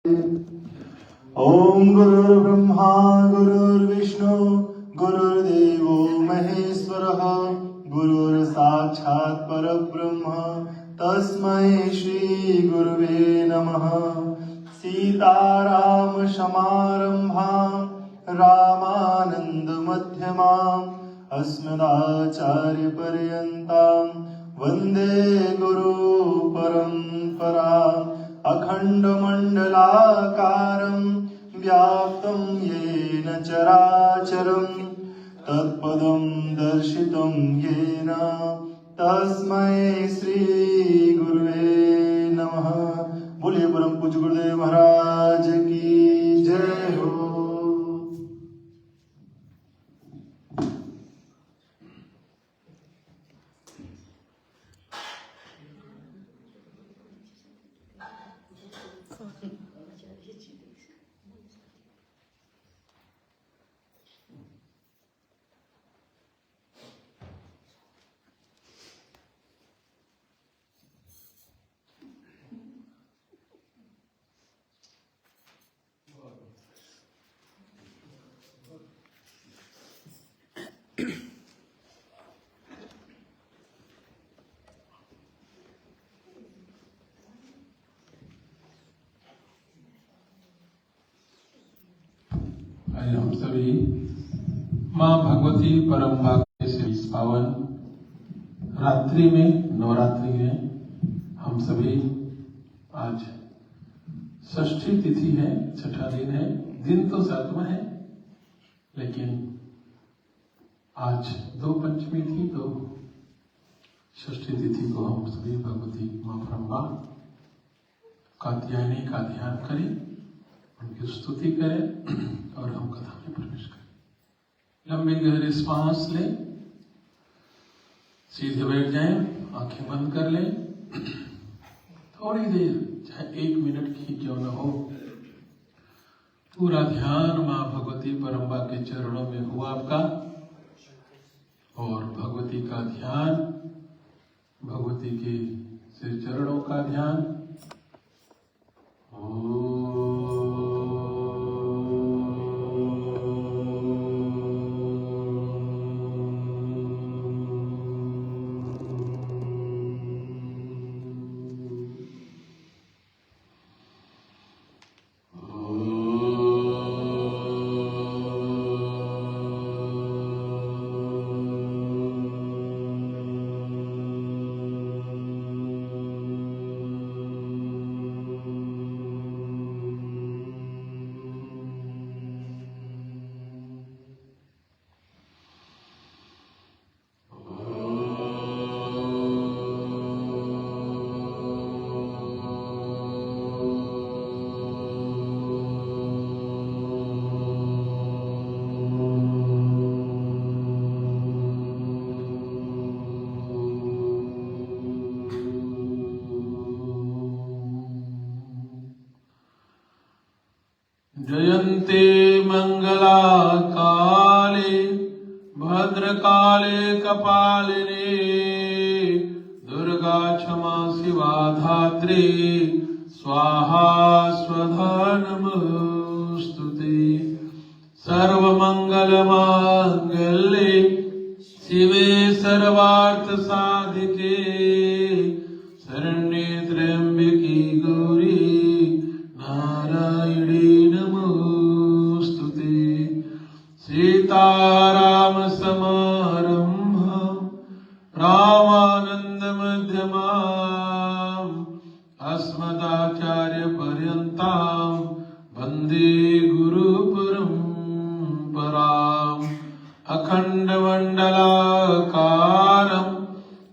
ओम गुरुर्ब्रह्मा गुरुर्विष्णु गुरुर्देवो महेश्वरः गुरुर्साक्षात् परब्रह्म तस्मै श्री गुरुवे नमः। सीताराम समारंभां रामानंद मध्यमाम् अस्मदाचार्य पर्यन्तां वन्दे गुरु परम्पराम्। अखंड मंडलाकारं व्याप्तं येन चराचरं तत्पदं दर्शितं येन तस्मै श्री गुरुवे नमः। बोलिए परम पूज्य गुरुदेव महाराज की जय हो। हम सभी माँ भगवती परम भाग्य से इस पावन रात्रि में, नवरात्रि में हम सभी आज षष्ठी तिथि है, छठा दिन है। दिन तो सातवां है, लेकिन आज दो पंचमी थी, तो षष्ठी तिथि को हम सभी भगवती माँ परम्बा कात्यायनी का ध्यान करें, उनकी स्तुति करें और हम कथा में प्रवेश करें। लंबे गहरे श्वास लें, सीधे बैठ जाएं, आंखें बंद कर लें। थोड़ी देर, चाहे 1 मिनट की क्यों न हो, पूरा ध्यान माँ भगवती परम्बा के चरणों में हुआ आपका, और भगवती का ध्यान, भगवती के श्री चरणों का ध्यान। जयन्ते मंगला काले भद्रकाले कपालिने दुर्गा क्षमा शिवा धात्री स्वाहा स्वधा नमोस्तुते। सर्वमंगल मांगल्ये शिवे सर्वार्थ साधिके शरण्ये त्र्यंबके गौरी नारायणी नमोस्तुते। सीताराम समारंभा रामानंद मध्यमाम् अस्मदाचार्य पर्यन्तां वन्दे गुरु परम्पराम्। अखंड मंडलाकारं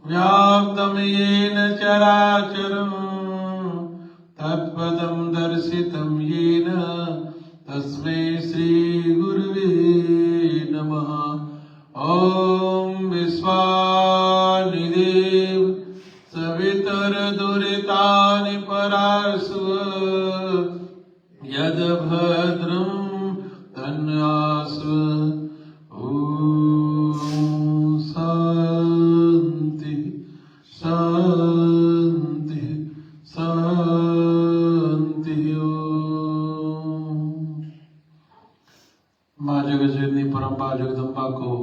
व्याप्तं येन चराचरं तत्पदं दर्शितं येन तस्मै श्री गुरुवे नमः। ओम विश्वानिदेव सवितरदुरितानि परार्सु यद्भद्रं तन्नासु। शांति शांति शांति। माँ जगज्जननी परम्बा जगदम्बा को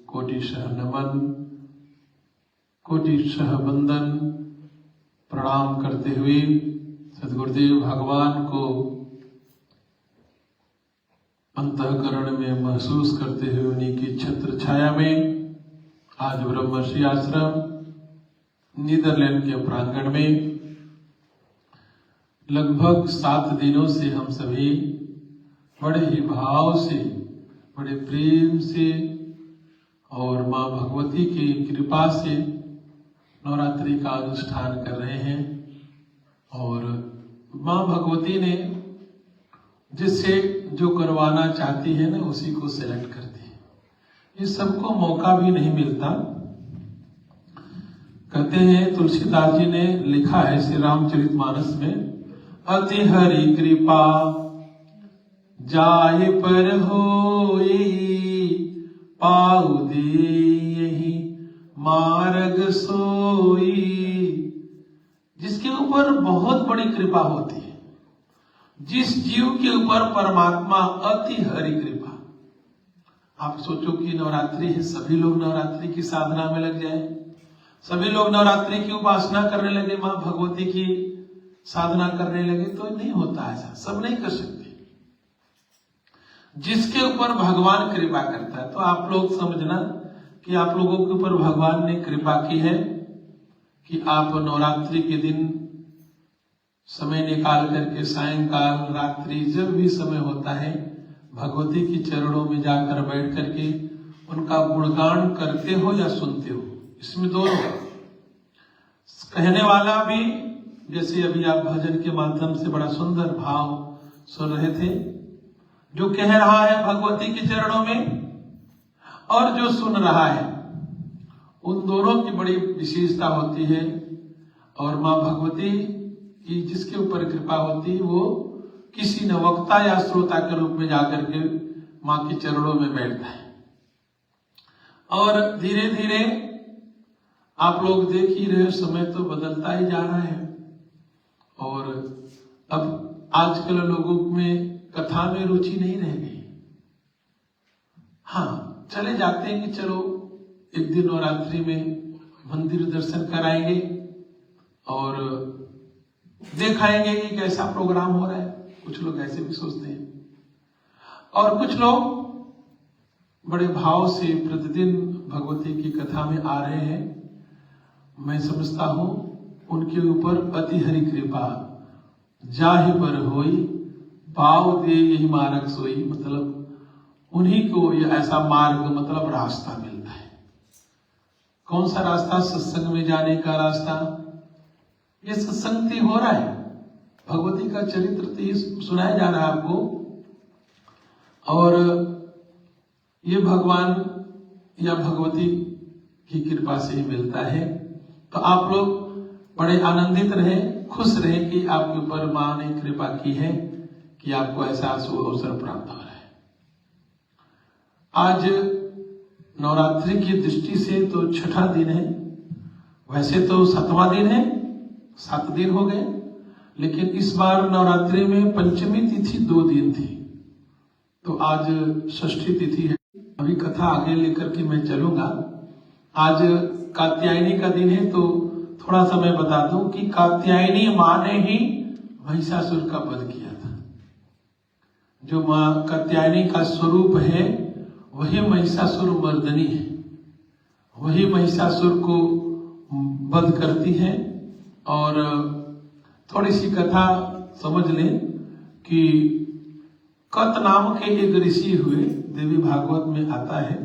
कोटिशः नमन, कोटिशः वंदन प्रणाम करते हुए सद्गुरुदेव भगवान को अंतःकरण में महसूस करते हुए उन्हीं की छत्र छाया में आज ब्रह्मर्षि आश्रम नीदरलैंड के प्रांगण में लगभग 7 दिनों से हम सभी बड़े ही भाव से, बड़े प्रेम से और माँ भगवती की कृपा से नवरात्रि का अनुष्ठान कर रहे हैं। और माँ भगवती ने जिससे जो करवाना चाहती है ना, उसी को सेलेक्ट करती है। ये सबको मौका भी नहीं मिलता। कहते हैं, तुलसीदास जी ने लिखा है श्री रामचरितमानस में, अति हरि कृपा जाय पर होई, पाऊ देहि मार्ग सोई। जिसके ऊपर बहुत बड़ी कृपा होती है, जिस जीव के ऊपर परमात्मा अति हरि कृपा। आप सोचो कि नवरात्रि है, सभी लोग नवरात्रि की साधना में लग जाए, सभी लोग नवरात्रि की उपासना करने लगे, माँ भगवती की साधना करने लगे, तो नहीं होता ऐसा, सब नहीं कर सकते। जिसके ऊपर भगवान कृपा करता है, तो आप लोग समझना कि आप लोगों के ऊपर भगवान ने कृपा की है कि आप नवरात्रि के दिन समय निकाल करके सायंकाल, रात्रि, जब भी समय होता है, भगवती की चरणों में जाकर बैठ करके उनका गुणगान करते हो या सुनते हो। इसमें दोनों, कहने वाला भी, जैसे अभी आप भजन के माध्यम से बड़ा सुंदर भाव सुन रहे थे, जो कह रहा है भगवती के चरणों में और जो सुन रहा है, उन दोनों की बड़ी विशेषता होती है। और माँ भगवती की जिसके ऊपर कृपा होती है, वो किसी न वक्ता या श्रोता के रूप में जाकर के माँ के चरणों में बैठता है। और धीरे धीरे आप लोग देख ही रहे, समय तो बदलता ही जा रहा है। और अब आजकल लोगों में कथा में रुचि नहीं रह गई। हाँ, चले जाते हैं कि चलो एक दिन नवरात्रि में मंदिर दर्शन कराएंगे और दिखाएंगे कि कैसा प्रोग्राम हो रहा है। कुछ लोग ऐसे भी सोचते हैं। और कुछ लोग बड़े भाव से प्रतिदिन भगवती की कथा में आ रहे हैं। मैं समझता हूं उनके ऊपर अति हरि कृपा जाहि पर होई, पाव दे यही मार्ग सोई। मतलब उन्हीं को ये ऐसा मार्ग, मतलब रास्ता मिलता है। कौन सा रास्ता? सत्संग में जाने का रास्ता। ये सत्संग हो रहा है, भगवती का चरित्र सुनाया जा रहा है आपको, और ये भगवान या भगवती की कृपा से ही मिलता है। तो आप लोग बड़े आनंदित रहे, खुश रहे कि आपके ऊपर माँ ने कृपा की है कि आपको ऐसा अवसर प्राप्त हो रहा है। आज नवरात्रि की दृष्टि से तो 6ठा दिन है, वैसे तो 7वां दिन है, 7 दिन हो गए, लेकिन इस बार नवरात्रि में पंचमी तिथि 2 दिन थी, तो आज षष्ठी तिथि है। अभी कथा आगे लेकर के मैं चलूंगा। आज कात्यायनी का दिन है, तो थोड़ा सा मैं बता दूं कि कात्यायनी माँ ने ही महिषासुर का वध किया था। जो माँ कात्यायनी का स्वरूप है, वही महिषासुर मर्दनी है, वही महिषासुर को वध करती है। और थोड़ी सी कथा समझ लें कि कत नाम के एक ऋषि हुए, देवी भागवत में आता है।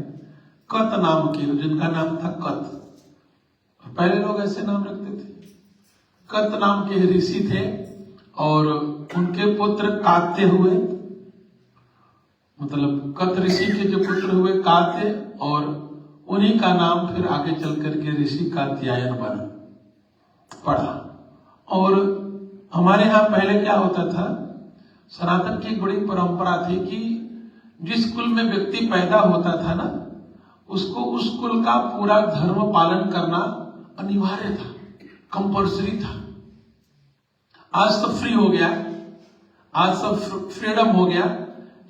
कत नाम के, जिनका नाम था कत, पहले लोग ऐसे नाम रखते थे। कत नाम के ऋषि थे और उनके पुत्र कात्य हुए, मतलब कत ऋषि के जो पुत्र हुए कात्य, और उन्हीं का नाम फिर आगे चल करके ऋषि कात्यायन बना पड़ा। और हमारे यहाँ पहले क्या होता था, सनातन की एक बड़ी परंपरा थी कि जिस कुल में व्यक्ति पैदा होता था ना, उसको उस कुल का पूरा धर्म पालन करना अनिवार्य था, कंपल्सरी था। आज तो फ्री हो गया, आज सब फ्रीडम हो गया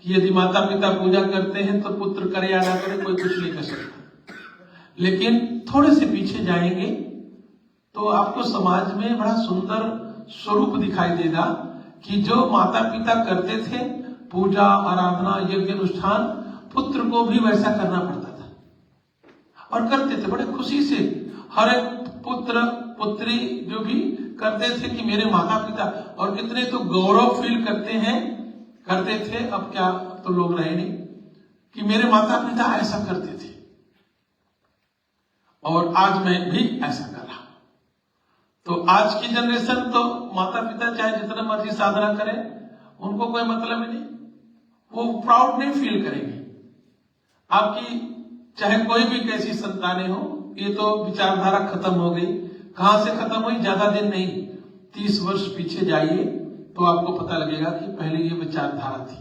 कि यदि माता पिता पूजा करते हैं तो पुत्र करे या ना करे कोई कुछ नहीं कर सकता। लेकिन थोड़े से पीछे जाएंगे तो आपको समाज में बड़ा सुंदर स्वरूप दिखाई देगा कि जो माता पिता करते थे पूजा आराधना यज्ञ अनुष्ठान, पुत्र को भी वैसा करना पड़ता था और करते थे बड़े खुशी से। हर एक पुत्र पुत्री जो भी करते थे कि मेरे माता पिता, और कितने तो गौरव फील करते थे। अब क्या, अब तो लोग रहे नहीं, कि मेरे माता पिता ऐसा करते थे और आज मैं भी ऐसा कर रहा हूं। तो आज की जनरेशन तो माता पिता चाहे जितना मर्जी साधना करें, उनको कोई मतलब ही नहीं, वो प्राउड नहीं फील करेंगे। आपकी चाहे कोई भी कैसी संतानें हो, ये तो विचारधारा खत्म हो गई। कहां से खत्म हुई? ज्यादा दिन नहीं, 30 वर्ष पीछे जाइए तो आपको पता लगेगा कि पहले ये विचारधारा थी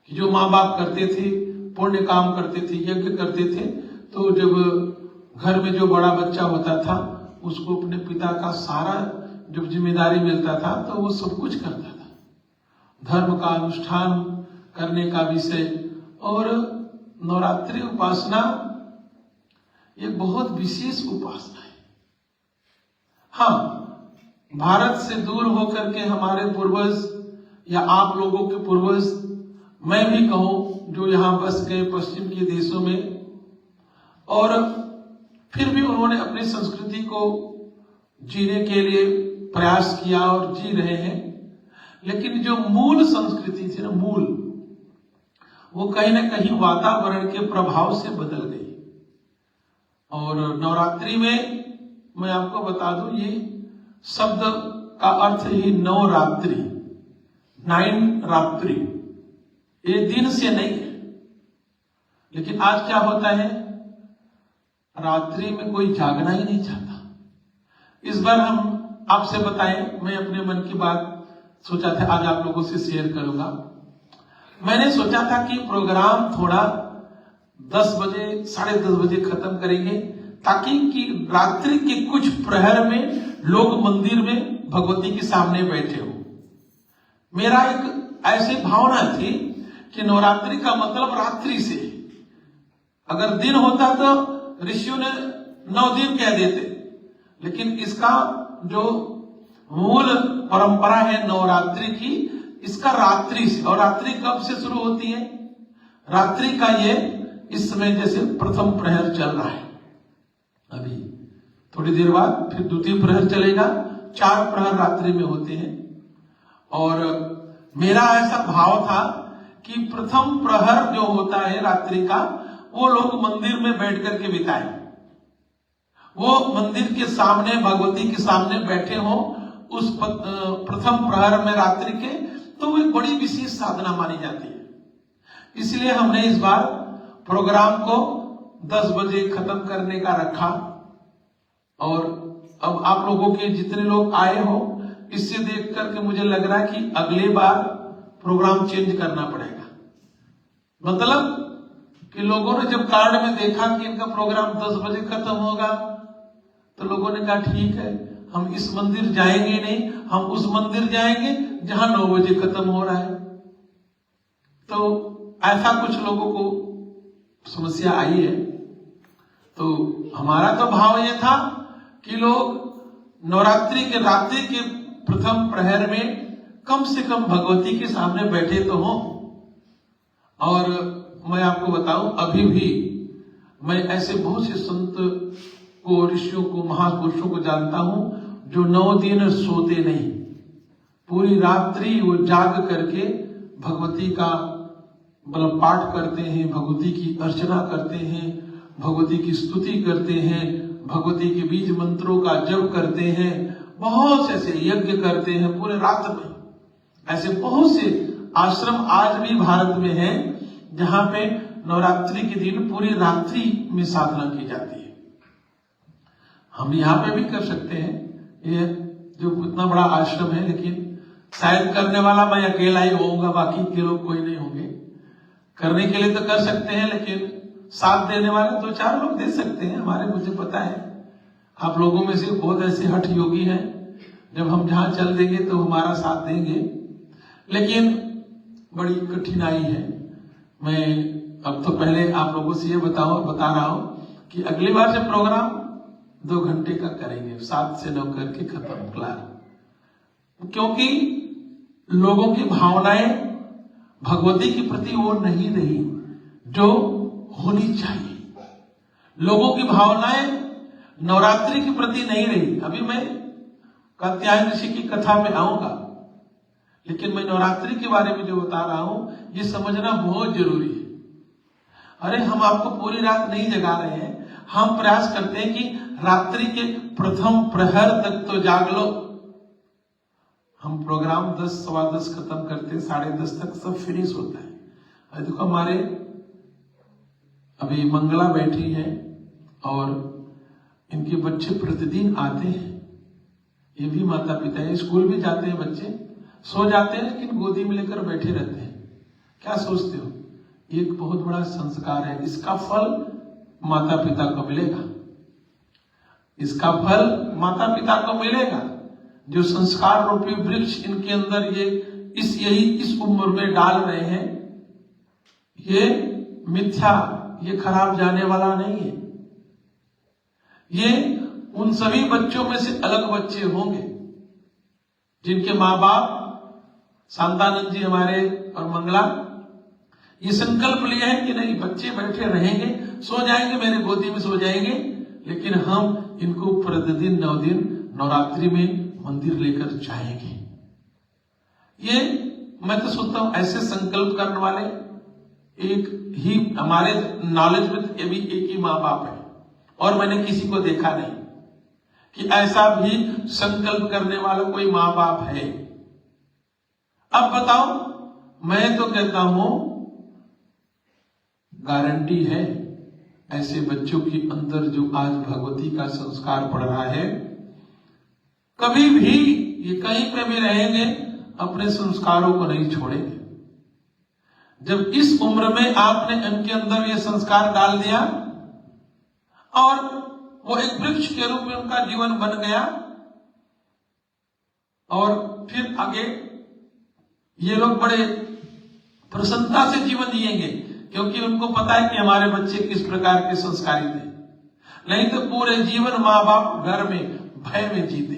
कि जो माँ बाप करते थे, पुण्य काम करते थे, यज्ञ करते थे, तो जब घर में जो बड़ा बच्चा होता था उसको अपने पिता का सारा जब जिम्मेदारी मिलता था तो वो सब कुछ करता था। धर्म का अनुष्ठान करने का विषय, और नवरात्रि उपासना ये बहुत विशेष उपासना है। हाँ, भारत से दूर होकर के हमारे पूर्वज या आप लोगों के पूर्वज, मैं भी कहूं जो यहां बस गए पश्चिम के देशों में, और फिर भी उन्होंने अपनी संस्कृति को जीने के लिए प्रयास किया और जी रहे हैं। लेकिन जो मूल संस्कृति थी ना, मूल, वो कहीं ना कहीं वातावरण के प्रभाव से बदल गई। और नवरात्रि में मैं आपको बता दूं, ये शब्द का अर्थ ही नवरात्रि, 9 रात्रि, ये दिन से नहीं है। लेकिन आज क्या होता है, रात्रि में कोई जागना ही नहीं चाहता। इस बार हम आपसे बताएं, मैं अपने मन की बात सोचा था आज आप लोगों से शेयर करूंगा। मैंने सोचा था कि प्रोग्राम थोड़ा 10 बजे 10:30 बजे खत्म करेंगे, ताकि कि रात्रि के कुछ प्रहर में लोग मंदिर में भगवती के सामने बैठे हो। मेरा एक ऐसी भावना थी कि नवरात्रि का मतलब रात्रि से, अगर दिन होता तो ऋषियों ने 9 दिन कह देते, लेकिन इसका जो मूल परंपरा है नवरात्रि की, इसका रात्रि से। और रात्रि कब से शुरू होती है? रात्रि का ये इस समय जैसे प्रथम प्रहर चल रहा है, अभी थोड़ी देर बाद फिर द्वितीय प्रहर चलेगा, 4 प्रहर रात्रि में होते हैं। और मेरा ऐसा भाव था कि प्रथम प्रहर जो होता है रात्रि का, वो लोग मंदिर में बैठ करके बिताएं, वो मंदिर के सामने भगवती के सामने बैठे हो उस प्रथम प्रहर में रात्रि के, तो वो एक बड़ी विशेष साधना मानी जाती है। इसलिए हमने इस बार प्रोग्राम को 10 बजे खत्म करने का रखा। और अब आप लोगों के जितने लोग आए हो, इससे देख करके मुझे लग रहा है कि अगले बार प्रोग्राम चेंज करना पड़ेगा। मतलब कि लोगों ने जब कार्ड में देखा कि इनका प्रोग्राम 10 बजे खत्म होगा, तो लोगों ने कहा ठीक है, हम इस मंदिर जाएंगे नहीं, हम उस मंदिर जाएंगे जहां 9 बजे खत्म हो रहा है। तो ऐसा कुछ लोगों को समस्या आई है। तो हमारा तो भाव ये था कि लोग नवरात्रि के रात्रि के प्रथम प्रहर में कम से कम भगवती के सामने बैठे तो हों। और मैं आपको बताऊं, अभी भी मैं ऐसे बहुत से संत को, ऋषियों को, महापुरुषों को जानता हूं जो 9 दिन सोते नहीं, पूरी रात्रि वो जाग करके भगवती का मतलब पाठ करते हैं, भगवती की अर्चना करते हैं, भगवती की स्तुति करते हैं, भगवती के बीज मंत्रों का जप करते हैं, बहुत से ऐसे यज्ञ करते हैं पूरे रात में। ऐसे बहुत से आश्रम आज भी भारत में हैं जहां पे नवरात्रि के दिन पूरी रात्रि में साधना की जाती है। हम यहाँ पे भी कर सकते हैं, ये जो इतना बड़ा आश्रम है, लेकिन शायद करने वाला मैं अकेला ही होऊंगा, बाकी के लोग कोई नहीं होंगे। करने के लिए तो कर सकते हैं, लेकिन साथ देने वाले 2-4 लोग दे सकते हैं हमारे, मुझे पता है। आप लोगों में से बहुत ऐसे हठ योगी हैं, जब हम जहां चल देंगे तो हमारा साथ देंगे। लेकिन बड़ी कठिनाई है। मैं अब तो पहले आप लोगों से ये बता रहा हूं कि अगली बार से प्रोग्राम 2 घंटे का करेंगे, 7 से 9 करके खत्म, क्लास। क्योंकि लोगों की भावनाएं भगवती के प्रति वो नहीं रही जो होनी चाहिए। लोगों की भावनाएं नवरात्रि के प्रति नहीं रही। अभी मैं कात्यायन ऋषि की कथा में आऊंगा, लेकिन मैं नवरात्रि के बारे में जो बता रहा हूं ये समझना बहुत जरूरी है। अरे हम आपको पूरी रात नहीं जगा रहे हैं, हम प्रयास करते हैं कि रात्रि के प्रथम प्रहर तक तो जाग लो। हम प्रोग्राम 10 सवा 10 खत्म करते, 10:30 तक सब फिनिश होता है। अरे देखो हमारे अभी मंगला बैठी है और इनके बच्चे प्रतिदिन आते हैं, ये भी माता पिता है, स्कूल भी जाते हैं, बच्चे सो जाते हैं लेकिन गोदी में लेकर बैठे रहते हैं। क्या सोचते हो? एक बहुत बड़ा संस्कार है, इसका फल माता पिता को मिलेगा, इसका फल माता पिता को मिलेगा। जो संस्कार रूपी वृक्ष इनके अंदर ये इस उम्र में डाल रहे हैं, ये मिथ्या, ये खराब जाने वाला नहीं है। ये उन सभी बच्चों में से अलग बच्चे होंगे जिनके माँ बाप शांतानंद जी हमारे और मंगला ये संकल्प लिया है कि नहीं, बच्चे बैठे रहेंगे, सो जाएंगे, मेरे गोदी में सो जाएंगे, लेकिन हम इनको प्रतिदिन 9 दिन नवरात्रि में मंदिर लेकर जाएंगे। ये मैं तो सोचता हूं ऐसे संकल्प करने वाले एक ही हमारे नॉलेज में ये भी एक ही माँ बाप है, और मैंने किसी को देखा नहीं कि ऐसा भी संकल्प करने वाला कोई माँ बाप है। अब बताओ, मैं तो कहता हूं गारंटी है ऐसे बच्चों के अंदर जो आज भगवती का संस्कार पड़ रहा है, कभी भी ये कहीं पे भी रहेंगे अपने संस्कारों को नहीं छोड़ेंगे। जब इस उम्र में आपने इनके अंदर ये संस्कार डाल दिया और वो एक वृक्ष के रूप में उनका जीवन बन गया, और फिर आगे ये लोग बड़े प्रसन्नता से जीवन जिएंगे, क्योंकि उनको पता है कि हमारे बच्चे किस प्रकार के संस्कारी थे। नहीं तो पूरे जीवन माँ बाप घर में भय में जीते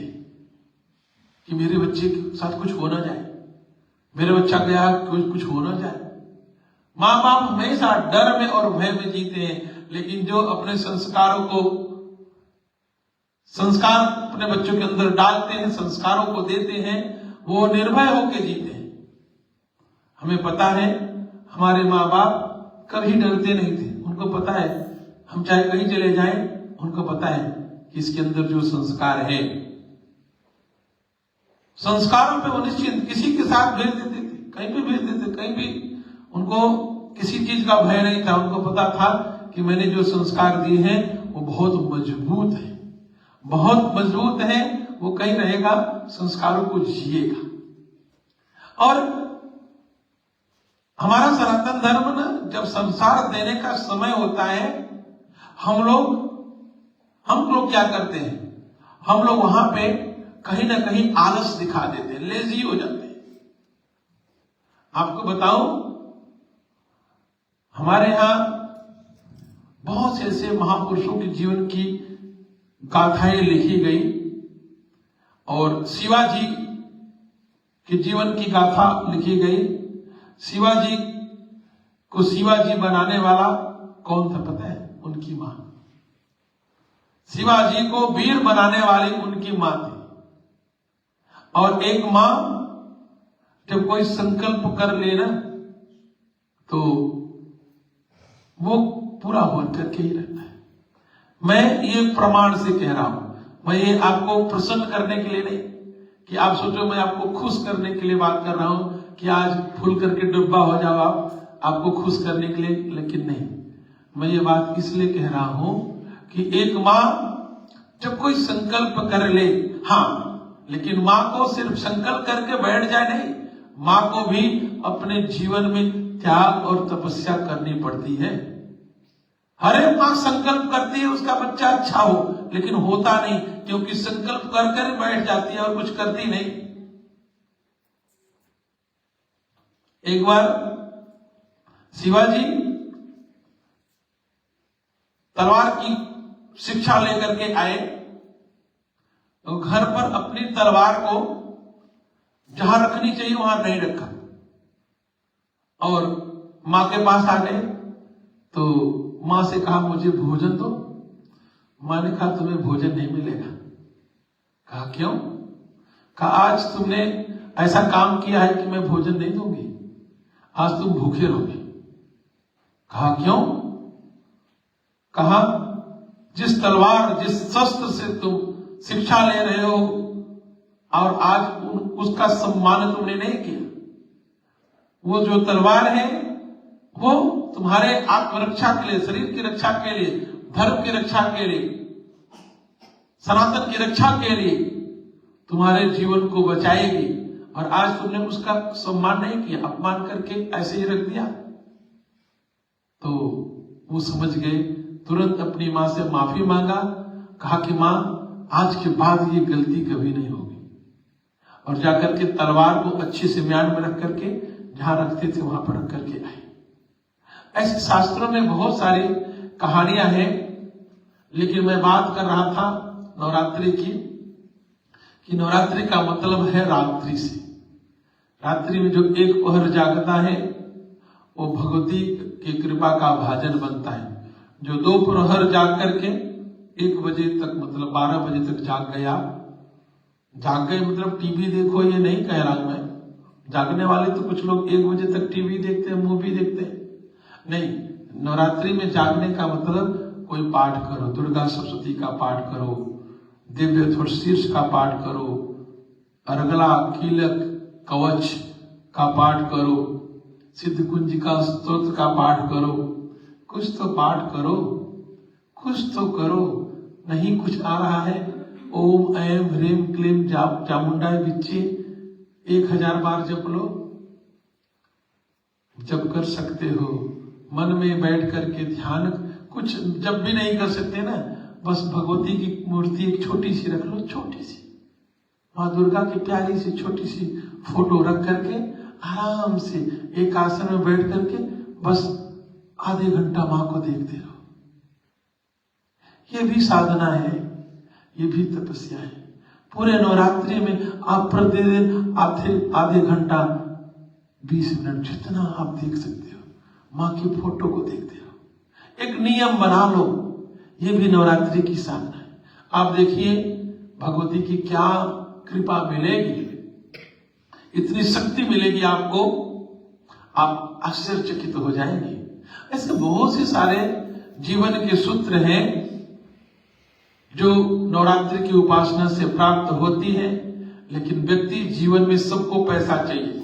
कि मेरे बच्चे के साथ कुछ हो ना जाए, मेरे बच्चा गया कुछ हो ना जाए। माँ बाप हमेशा डर में और भय में जीते हैं, लेकिन जो अपने संस्कार अपने बच्चों के अंदर डालते हैं, संस्कारों को देते हैं, वो निर्भय होकर जीते हैं। हमें पता है हमारे माँ बाप कभी डरते नहीं थे, उनको पता है हम चाहे कहीं चले जाएं, उनको पता है कि इसके अंदर जो संस्कार है, संस्कारों पे वो निश्चिंत किसी के साथ भेज देते थे, कहीं भी भेज देते, कहीं भी उनको किसी चीज का भय नहीं था। उनको पता था कि मैंने जो संस्कार दिए हैं वो बहुत मजबूत है, बहुत मजबूत है, वो कहीं रहेगा, संस्कारों को जिएगा। और हमारा सनातन धर्म ना, जब संसार देने का समय होता है, हम लोग क्या करते हैं, हम लोग वहां पे कहीं ना कहीं आलस दिखा देते हैं, लेजी हो जाते हैं। आपको बताऊं, हमारे यहां बहुत से ऐसे महापुरुषों के जीवन की गाथाएं लिखी गई, और शिवाजी के जीवन की गाथा लिखी गई। शिवाजी को शिवाजी बनाने वाला कौन था पता है? उनकी मां। शिवाजी को वीर बनाने वाली उनकी मां थी। और एक मां जब कोई संकल्प कर लेना तो वो पूरा हो करके ही रहता है। मैं ये प्रमाण से कह रहा हूं, मैं ये आपको प्रसन्न करने के लिए नहीं कि आप सोचो मैं आपको खुश करने के लिए बात कर रहा हूं कि आज फूल करके डब्बा हो जाओ आपको खुश करने के लिए, लेकिन नहीं, मैं ये बात इसलिए कह रहा हूं कि एक मां जब कोई संकल्प कर ले, हाँ, लेकिन मां को सिर्फ संकल्प करके बैठ जाए नहीं, मां को भी अपने जीवन में त्याग और तपस्या करनी पड़ती है। हर एक मां संकल्प करती है उसका बच्चा अच्छा हो, लेकिन होता नहीं, क्योंकि संकल्प कर बैठ जाती है और कुछ करती नहीं। एक बार शिवाजी तलवार की शिक्षा लेकर के आए तो घर पर अपनी तलवार को जहां रखनी चाहिए वहां नहीं रखा और मां के पास आ गए। तो मां से कहा मुझे भोजन दो। मां ने कहा तुम्हें भोजन नहीं मिलेगा। कहा क्यों? कहा आज तुमने ऐसा काम किया है कि मैं भोजन नहीं दूंगी, आज तुम भूखे रहोगे। कहा क्यों? कहा जिस तलवार जिस शस्त्र से तुम शिक्षा ले रहे हो और आज उसका सम्मान तुमने नहीं किया, वो जो तलवार है वो तुम्हारे आत्मरक्षा के लिए, शरीर की रक्षा के लिए, धर्म की रक्षा के लिए, सनातन की रक्षा के लिए तुम्हारे जीवन को बचाएगी और आज तुमने उसका सम्मान नहीं किया, अपमान करके ऐसे ही रख दिया। तो वो समझ गए, तुरंत अपनी मां से माफी मांगा। कहा कि मां आज के बाद ये गलती कभी नहीं होगी और जाकर के तलवार को अच्छे से म्यान में रख करके जहां रखते थे वहां पर रख करके आए। ऐसे शास्त्रों में बहुत सारी कहानियां हैं, लेकिन मैं बात कर रहा था नवरात्रि की कि नवरात्रि का मतलब है रात्रि से। रात्रि में जो एक पहर जागता है वो भगवती की कृपा का भाजन बनता है। जो दो प्रहर जाग करके 1 बजे तक मतलब 12 बजे तक जाग गया, जाग गए मतलब टीवी देखो ये नहीं कह रहा मैं, जागने वाले तो कुछ लोग 1 बजे तक टीवी देखते हैं, मूवी देखते हैं, नहीं। नवरात्रि में जागने का मतलब कोई पाठ करो, दुर्गा सप्तशती का पाठ करो, दिव्य शीर्ष का पाठ करो, अर्गला कीलक कवच का पाठ करो, सिद्ध कुंजिका स्तोत्र का पाठ करो, कुछ तो पाठ करो, कुछ तो करो। नहीं कुछ आ रहा है, ओम ऐं ह्रीं क्लीं चामुंडाय विच्चे 1000 बार जप लो। जब कर सकते हो मन में बैठ करके ध्यान, कुछ जब भी नहीं कर सकते ना, बस भगवती की मूर्ति एक छोटी सी रख लो, छोटी सी माँ दुर्गा की प्यारी सी छोटी सी फोटो रख करके आराम से एक आसन में बैठ करके बस आधे घंटा माँ को देखते रहो। ये भी साधना है, ये भी तपस्या है। पूरे नवरात्रि में आप प्रतिदिन आधे घंटा 20 मिनट जितना आप देख सकते हो माँ की फोटो को देखते रहो। एक नियम बना लो, ये भी नवरात्रि की साधना है। आप देखिए भगवती की क्या कृपा मिलेगी, इतनी शक्ति मिलेगी आपको, आप आश्चर्यचकित हो जाएंगे। ऐसे बहुत से सारे जीवन के सूत्र हैं जो नवरात्रि की उपासना से प्राप्त होती है। लेकिन व्यक्ति जीवन में सबको पैसा चाहिए,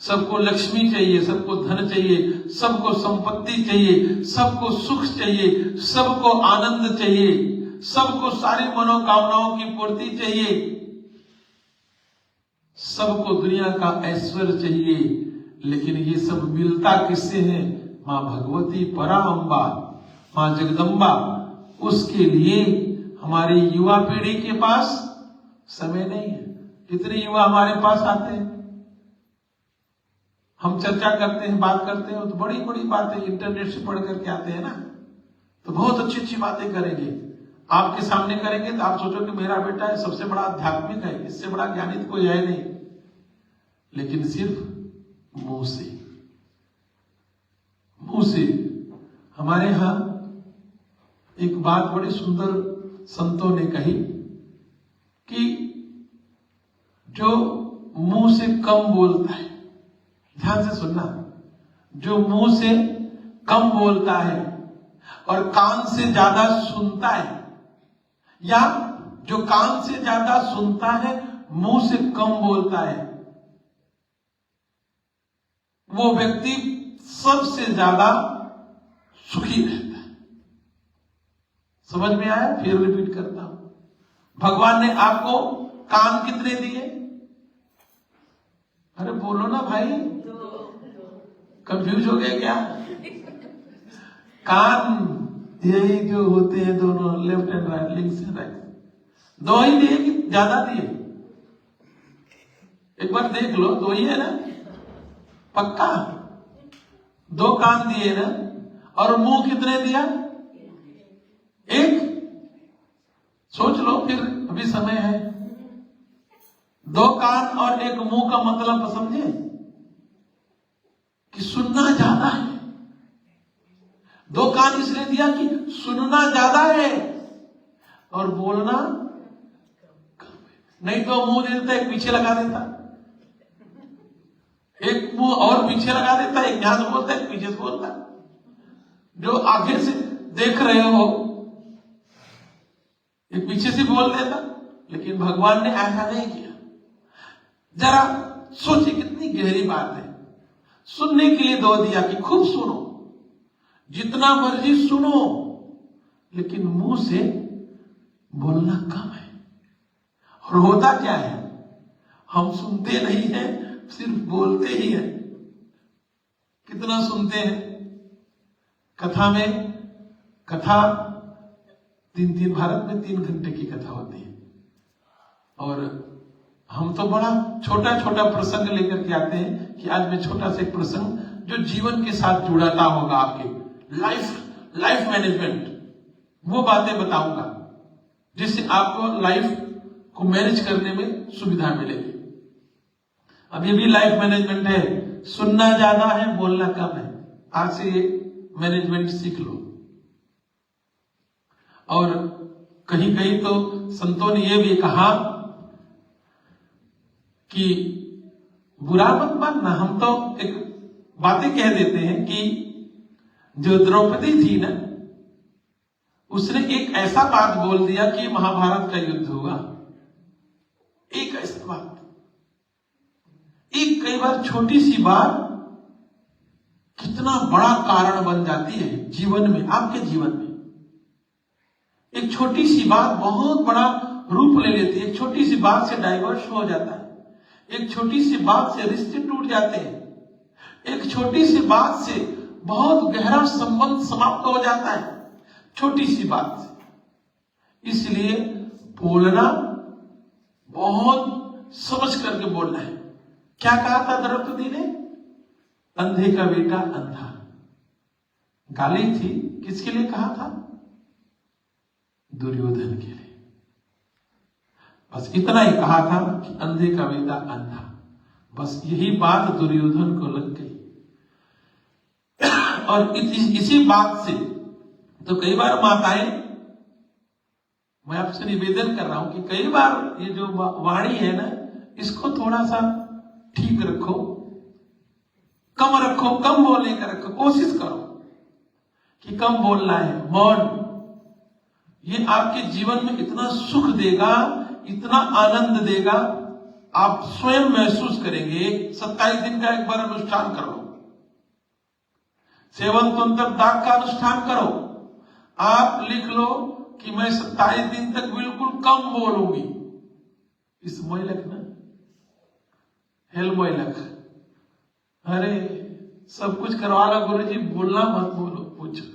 सबको लक्ष्मी चाहिए, सबको धन चाहिए, सबको संपत्ति चाहिए, सबको सुख चाहिए, सबको आनंद चाहिए, सबको सारी मनोकामनाओं की पूर्ति चाहिए, सबको दुनिया का ऐश्वर्य चाहिए। लेकिन ये सब मिलता किससे है? मां भगवती पराअंबा, मां जगदम्बा। उसके लिए हमारी युवा पीढ़ी के पास समय नहीं है। कितने युवा हमारे पास आते हैं, हम चर्चा करते हैं, बात करते हैं, तो बड़ी बड़ी बातें इंटरनेट से पढ़ करके आते हैं ना, तो बहुत अच्छी अच्छी बातें करेंगे, आपके सामने करेंगे तो आप सोचो कि मेरा बेटा है, सबसे बड़ा आध्यात्मिक है, इससे बड़ा ज्ञानी तो कोई है नहीं। लेकिन सिर्फ मुंह से। हमारे यहां एक बात बड़ी सुंदर संतों ने कही कि जो मुंह से कम बोलता है, ध्यान से सुनना, जो मुंह से कम बोलता है और कान से ज्यादा सुनता है, या जो कान से ज्यादा सुनता है मुंह से कम बोलता है, वो व्यक्ति सबसे ज्यादा सुखी रहता है। समझ में आया? फिर रिपीट करता हूं। भगवान ने आपको कान कितने दिए? अरे बोलो ना भाई, कंफ्यूज हो गया क्या? कान यही जो होते हैं दोनों, लेफ्ट एंड राइट, लिंक से राइट, दो ही दिए कि ज्यादा दिए? एक बार देख लो, दो ही है ना। पक्का? 2 कान दिए ना, और मुंह कितने दिया? 1। सोच लो फिर, अभी समय है। 2 कान और 1 मुंह का मतलब समझे कि सुनना ज्यादा है। 2 कान इसलिए दिया कि सुनना ज्यादा है और बोलना कम है। नहीं तो मुंह दे देता, एक पीछे लगा देता, एक मुंह और पीछे लगा देता, एक यहां से बोलता है, एक पीछे से बोलता। जो आगे से देख रहे हो एक पीछे से बोल देता, लेकिन भगवान ने ऐसा नहीं किया। जरा सोचिए कितनी गहरी बात है। सुनने के लिए 2 दिया कि खूब सुनो, जितना मर्जी सुनो, लेकिन मुंह से बोलना कम है। और होता क्या है, हम सुनते नहीं हैं, सिर्फ बोलते ही हैं। कितना सुनते हैं? कथा में, कथा 3 भारत में 3 घंटे की कथा होती है, और हम तो बड़ा छोटा छोटा प्रसंग लेकर के आते हैं कि आज मैं छोटा सा एक प्रसंग जो जीवन के साथ जुड़ाता होगा, आपके लाइफ मैनेजमेंट, वो बातें बताऊंगा जिससे आपको लाइफ को मैनेज करने में सुविधा मिलेगी। अब ये भी लाइफ मैनेजमेंट है, सुनना ज्यादा है, बोलना कम है। आज से ये मैनेजमेंट सीख लो। और कहीं कहीं तो संतों ने ये भी कहा कि बुरा मत मानना। हम तो एक बातें कह देते हैं कि जो द्रौपदी थी ना, उसने एक ऐसा बात बोल दिया कि महाभारत का युद्ध हुआ। एक ऐसा बात, एक कई बार छोटी सी बात कितना बड़ा कारण बन जाती है जीवन में, आपके जीवन में। एक छोटी सी बात बहुत बड़ा रूप ले लेती है। एक छोटी सी बात से डाइवर्स हो जाता है, एक छोटी सी बात से रिश्ते टूट जाते हैं, एक छोटी सी बात से बहुत गहरा संबंध समाप्त हो जाता है, छोटी सी बात से। इसलिए बोलना बहुत समझ करके बोलना है। क्या कहा था द्रौपदी ने? अंधे का बेटा अंधा। गाली थी, किसके लिए कहा था? दुर्योधन के लिए। बस इतना ही कहा था कि अंधे का बेटा अंधा। बस यही बात दुर्योधन को लग गई। और इसी बात से तो कई बार माताएं, मैं आपसे निवेदन कर रहा हूं कि कई बार ये जो वाणी है ना, इसको थोड़ा सा ठीक रखो, कम रखो, कम बोलने का रखो। कोशिश करो कि कम बोलना है। मौन, ये आपके जीवन में इतना सुख देगा, इतना आनंद देगा, आप स्वयं महसूस करेंगे। 27 दिन का एक बार अनुष्ठान कर लो, सेवन तंत्र दाग का अनुष्ठान करो। आप लिख लो कि मैं 27 दिन तक बिल्कुल कम बोलूंगी। इस मोइलक ना, हेल मोइलक, अरे सब कुछ करवा लो गुरुजी, बोलना मत बोलो, पूछो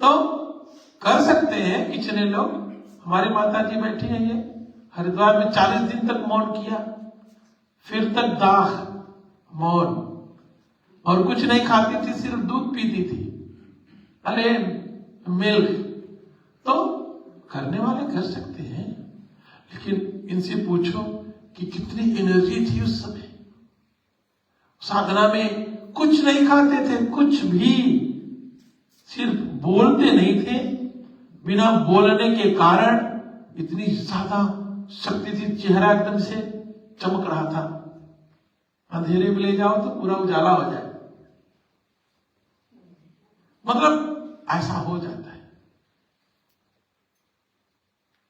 तो कर सकते हैं। कितने लोग, हमारी माता जी बैठी हैं, ये हरिद्वार में 40 दिन तक मौन किया, फिर तक दाह मौन, और कुछ नहीं खाती थी, सिर्फ दूध पीती थी, अरे मिल्क। तो करने वाले कर सकते हैं, लेकिन इनसे पूछो कि कितनी एनर्जी थी उस समय। साधना में कुछ नहीं खाते थे, कुछ भी, सिर्फ बोलते नहीं थे। बिना बोलने के कारण इतनी ज्यादा शक्ति थी, चेहरा एकदम से चमक रहा था। अंधेरे में ले जाओ तो पूरा उजाला हो जाए, मतलब ऐसा हो जाता है।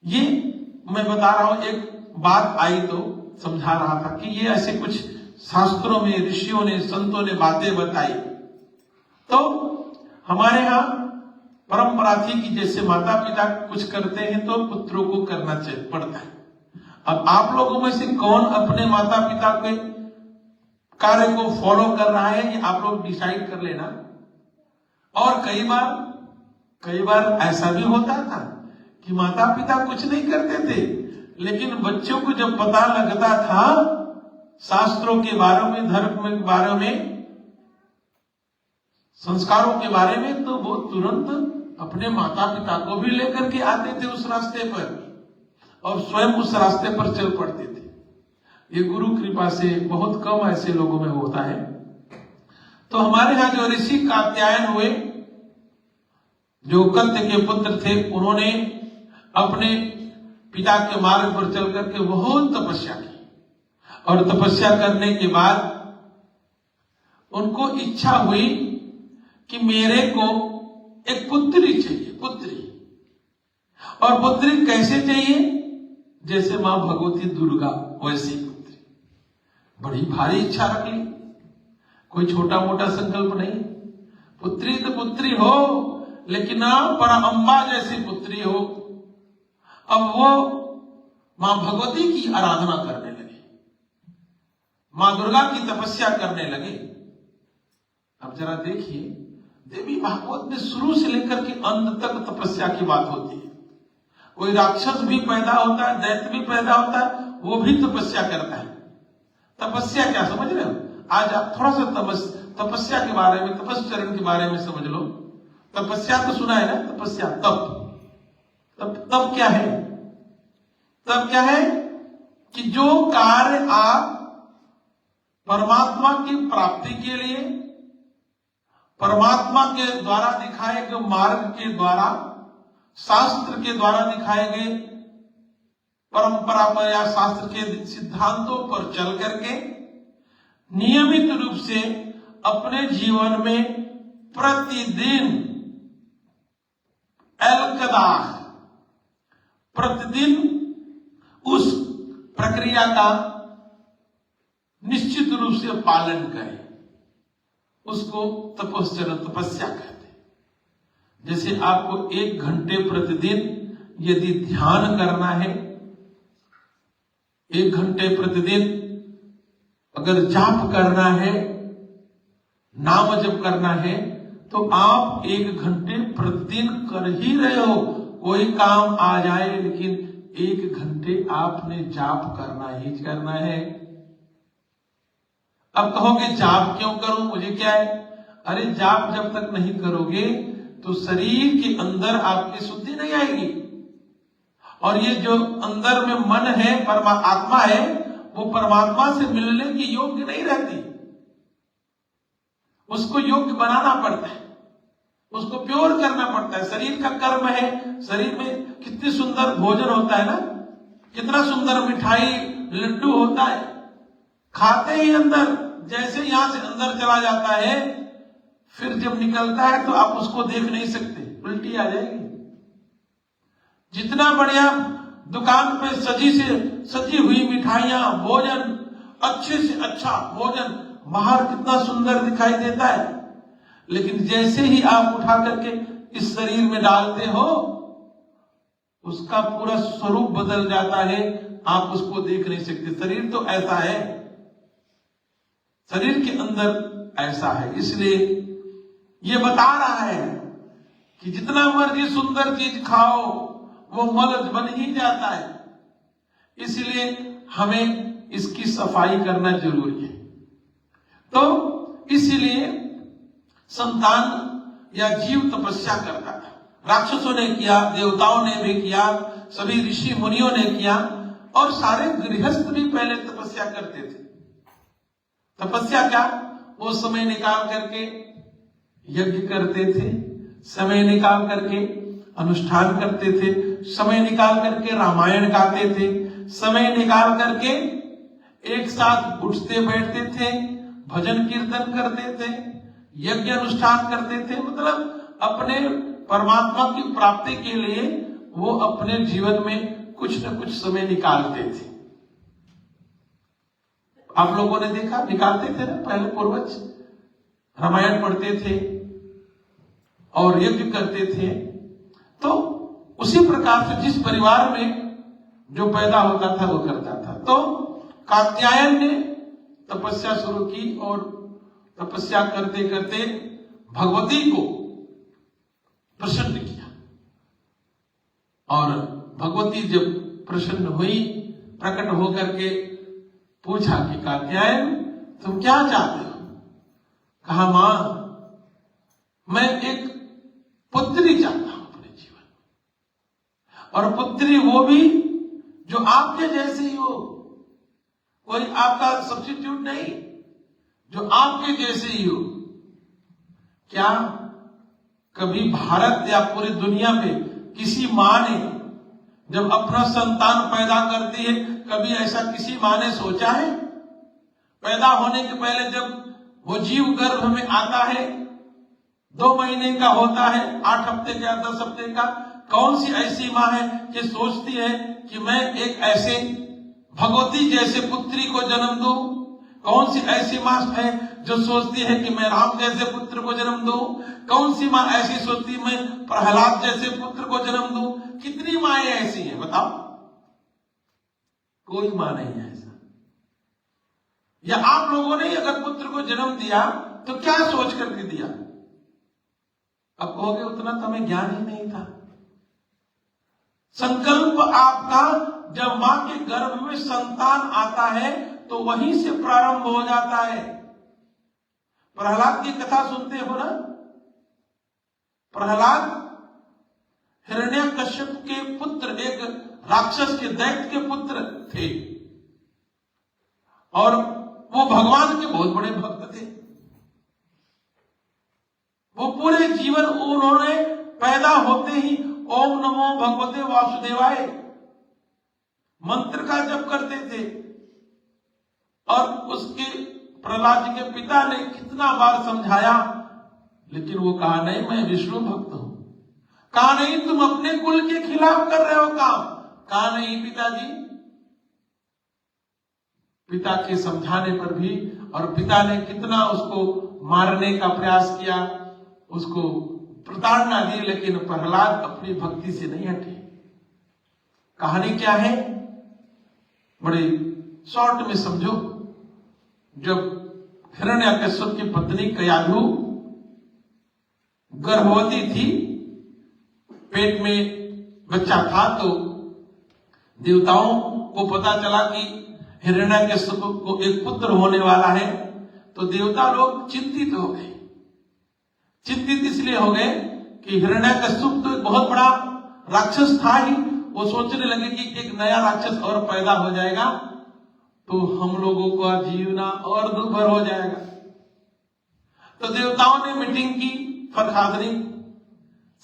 ये मैं बता रहा हूं, एक बात आई तो समझा रहा था कि ये ऐसे कुछ शास्त्रों में ऋषियों ने, संतों ने बातें बताई। तो हमारे यहां परंपरा थी कि जैसे माता पिता कुछ करते हैं तो पुत्रों को करना पड़ता है। अब आप लोगों में से कौन अपने माता पिता के कार्य को फॉलो कर रहा है, ये आप लोग डिसाइड कर लेना। और कई बार ऐसा भी होता था कि माता पिता कुछ नहीं करते थे, लेकिन बच्चों को जब पता लगता था शास्त्रों के बारे में, धर्म के बारे में, संस्कारों के बारे में, तो वो तुरंत अपने माता पिता को भी लेकर के आते थे उस रास्ते पर और स्वयं उस रास्ते पर चल पड़ते थे। ये गुरु कृपा से बहुत कम ऐसे लोगों में होता है। तो हमारे यहाँ जो ऋषि कात्यायन हुए, जो कत्य के पुत्र थे, उन्होंने अपने पिता के मार्ग पर चल करके बहुत तपस्या की और तपस्या करने के बाद उनको इच्छा हुई कि मेरे को एक पुत्री चाहिए, पुत्री। और पुत्री कैसे चाहिए? जैसे मां भगवती दुर्गा वैसी पुत्री। बड़ी भारी इच्छा रख ली, कोई छोटा मोटा संकल्प नहीं। पुत्री तो पुत्री हो, लेकिन परअंबा जैसी पुत्री हो। अब वो मां भगवती की आराधना करने लगे, मां दुर्गा की तपस्या करने लगे। अब जरा देखिए, देवी भागवत में शुरू से लेकर के अंत तक तपस्या की बात होती है। कोई राक्षस भी पैदा होता है, दैत्य भी पैदा होता है, वो भी तपस्या करता है। तपस्या क्या समझ रहे हो? आज आप थोड़ा सा तपस्या के बारे में, तपस्चरण के बारे में समझ लो। तपस्या तो सुना है ना, तपस्या, तप क्या है? तप क्या है कि जो कार्य आप परमात्मा की प्राप्ति के लिए, परमात्मा के द्वारा दिखाए गए मार्ग के द्वारा, शास्त्र के द्वारा दिखाए गए परंपरा पर या शास्त्र के सिद्धांतों पर चल करके नियमित रूप से अपने जीवन में प्रतिदिन अलकदार, प्रतिदिन उस प्रक्रिया का निश्चित रूप से पालन करें, उसको तपस्या कहते हैं। जैसे आपको 1 घंटे प्रतिदिन यदि ध्यान करना है, 1 घंटे प्रतिदिन अगर जाप करना है, नाम जप करना है, तो आप 1 घंटे प्रतिदिन कर ही रहे हो। कोई काम आ जाए, लेकिन 1 घंटे आपने जाप करना ही करना है। अब कहोगे जाप क्यों करूं, मुझे क्या है? अरे जाप जब तक नहीं करोगे तो शरीर के अंदर आपकी शुद्धि नहीं आएगी, और ये जो अंदर में मन है, आत्मा है, वो परमात्मा से मिलने की योग्य नहीं रहती। उसको योग्य बनाना पड़ता है, उसको प्योर करना पड़ता है। शरीर का कर्म है। शरीर में कितनी सुंदर भोजन होता है ना, कितना सुंदर मिठाई, लड्डू होता है, खाते ही अंदर, जैसे यहां से अंदर चला जाता है, फिर जब निकलता है तो आप उसको देख नहीं सकते, उल्टी आ जाएगी। जितना बढ़िया दुकान पे सजी हुई मिठाइयां, भोजन, अच्छे से अच्छा भोजन बाहर कितना सुंदर दिखाई देता है, लेकिन जैसे ही आप उठा करके इस शरीर में डालते हो, उसका पूरा स्वरूप बदल जाता है, आप उसको देख नहीं सकते। शरीर तो ऐसा है, शरीर के अंदर ऐसा है। इसलिए ये बता रहा है कि जितना मर्जी सुंदर चीज खाओ, वो मलज बन ही जाता है। इसलिए हमें इसकी सफाई करना जरूरी है। तो इसलिए संतान या जीव तपस्या करता था। राक्षसों ने किया, देवताओं ने भी किया, सभी ऋषि मुनियों ने किया, और सारे गृहस्थ भी पहले तपस्या करते थे। तपस्या क्या? वो समय निकाल करके यज्ञ करते थे, समय निकाल करके अनुष्ठान करते थे, समय निकाल करके रामायण गाते थे, समय निकाल करके एक साथ उठते बैठते थे, भजन कीर्तन करते थे, यज्ञ अनुष्ठान करते थे। मतलब अपने परमात्मा की प्राप्ति के लिए वो अपने जीवन में कुछ न कुछ समय निकालते थे। आप लोगों ने देखा, निकालते थे ना पहले पूर्वज, रामायण पढ़ते थे और यज्ञ करते थे। तो उसी प्रकार से जिस परिवार में जो पैदा होता था वो करता था। तो कात्यायन ने तपस्या शुरू की और तपस्या करते करते भगवती को प्रसन्न किया, और भगवती जब प्रसन्न हुई, प्रकट होकर के पूछा कि कात्यायन तुम क्या चाहते हो? कहा मां, मैं एक पुत्री चाहता हूं अपने जीवन में, और पुत्री वो भी जो आपके जैसे ही हो, कोई आपका सब्स्टिट्यूट नहीं, जो आपके जैसे ही हो। क्या कभी भारत या पूरी दुनिया पे किसी मां ने जब अपना संतान पैदा करती है, कभी ऐसा किसी मां ने सोचा है? पैदा होने के पहले जब वो जीव गर्भ में आता है, 2 महीने का होता है, 8 हफ्ते का, 10 हफ्ते का, कौन सी ऐसी मां है कि सोचती है कि मैं एक ऐसे भगवती जैसे पुत्री को जन्म दूं? कौन सी ऐसी मां है जो सोचती है कि मैं राम जैसे पुत्र को जन्म दूं? कौन सी मां ऐसी सोचती मैं प्रहलाद जैसे पुत्र को जन्म दूं? कितनी माएं ऐसी हैं बताओ? कोई मां नहीं है ऐसा। या आप लोगों ने अगर पुत्र को जन्म दिया तो क्या सोच करके दिया? अब कहोगे उतना तो हमें ज्ञान ही नहीं था। संकल्प आपका जब मां के गर्भ में संतान आता है तो वहीं से प्रारंभ हो जाता है। प्रहलाद की कथा सुनते हो ना? प्रहलाद हिरण्यकश्यप के पुत्र, एक राक्षस के दैत्य के पुत्र थे, और वो भगवान के बहुत बड़े भक्त थे। वो पूरे जीवन उन्होंने पैदा होते ही ओम नमो भगवते वासुदेवाय मंत्र का जप करते थे। और उसके प्रहलाद जी के पिता ने कितना बार समझाया, लेकिन वो कहा नहीं, मैं विष्णु भक्त हूं। कहा नहीं, तुम अपने कुल के खिलाफ कर रहे हो काम। कहा नहीं पिताजी। पिता के समझाने पर भी, और पिता ने कितना उसको मारने का प्रयास किया, उसको प्रताड़ना दी, लेकिन प्रहलाद अपनी भक्ति से नहीं हटे। कहानी क्या है, बड़े शॉर्ट में समझो। जब हिरण्यकश्यप की पत्नी कयाधु गर्भवती थी, पेट में बच्चा था, तो देवताओं को पता चला कि हिरण्यकश्यप को एक पुत्र होने वाला है, तो देवता लोग चिंतित हो गए। चिंतित इसलिए हो गए कि हिरण्यकश्यप तो एक बहुत बड़ा राक्षस था ही, वो सोचने लगे कि एक नया राक्षस और पैदा हो जाएगा तो हम लोगों का जीवना और दुर्भर हो जाएगा। तो देवताओं ने मीटिंग की, फरखादनी,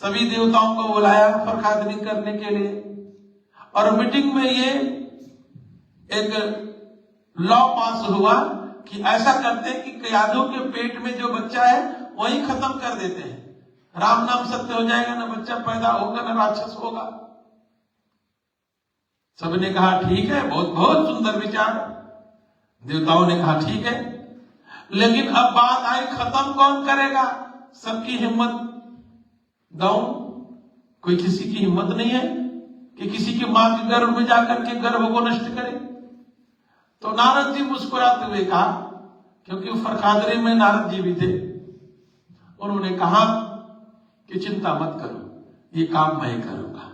सभी देवताओं को बुलाया फरखादनी करने के लिए। और मीटिंग में ये एक लॉ पास हुआ कि ऐसा करते हैं कि कयाधु के पेट में जो बच्चा है वही खत्म कर देते हैं। राम नाम सत्य हो जाएगा, ना बच्चा पैदा होगा, ना राक्षस होगा। सबने कहा ठीक है, बहुत बहुत सुंदर विचार। देवताओं ने कहा ठीक है, लेकिन अब बात आई, खत्म कौन करेगा? सबकी हिम्मत डाउन। कोई किसी की हिम्मत नहीं है कि किसी की मां के गर्भ में जाकर के गर्भ को नष्ट करे। तो नारद जी मुस्कुराते हुए कहा, क्योंकि फरखादरी में नारद जी भी थे, उन्होंने कहा कि चिंता मत करो, ये काम मैं करूंगा।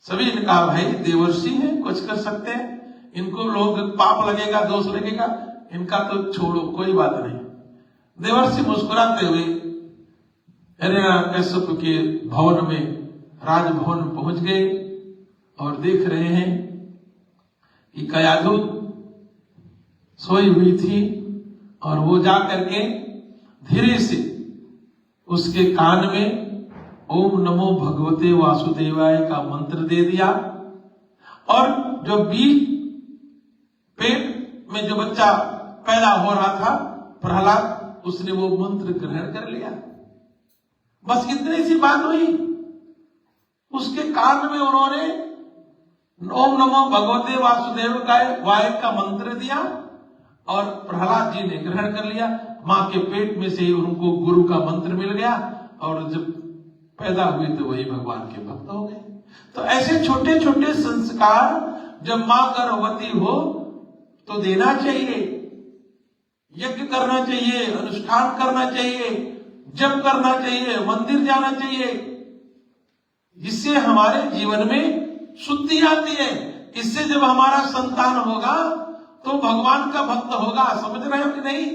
सभी ने कहा भाई देवर्षि हैं, कुछ कर सकते हैं, इनको लोग पाप लगेगा, दोष लगेगा, इनका तो छोड़ो, कोई बात नहीं। देवर्षि मुस्कुराते हुए हिरण्यकश्यप के भवन में, राजभवन में पहुंच गए और देख रहे हैं कि कयाधु सोई हुई थी, और वो जा करके धीरे से उसके कान में ओम नमो भगवते वासुदेवाय का मंत्र दे दिया। और जो बीच पेट में जो बच्चा पैदा हो रहा था प्रहलाद, उसने वो मंत्र ग्रहण कर लिया। बस इतनी सी बात हुई, उसके कान में उन्होंने ओम नमो भगवते वासुदेवाय का मंत्र दिया, और प्रहलाद जी ने ग्रहण कर लिया। मां के पेट में से उनको गुरु का मंत्र मिल गया, और जब पैदा हुए तो वही भगवान के भक्त हो गए। तो ऐसे छोटे छोटे संस्कार जब मां गर्भवती हो तो देना चाहिए, यज्ञ करना चाहिए, अनुष्ठान करना चाहिए, जप करना चाहिए, मंदिर जाना चाहिए। इससे हमारे जीवन में शुद्धि आती है। इससे जब हमारा संतान होगा तो भगवान का भक्त होगा। समझ रहे हो कि नहीं?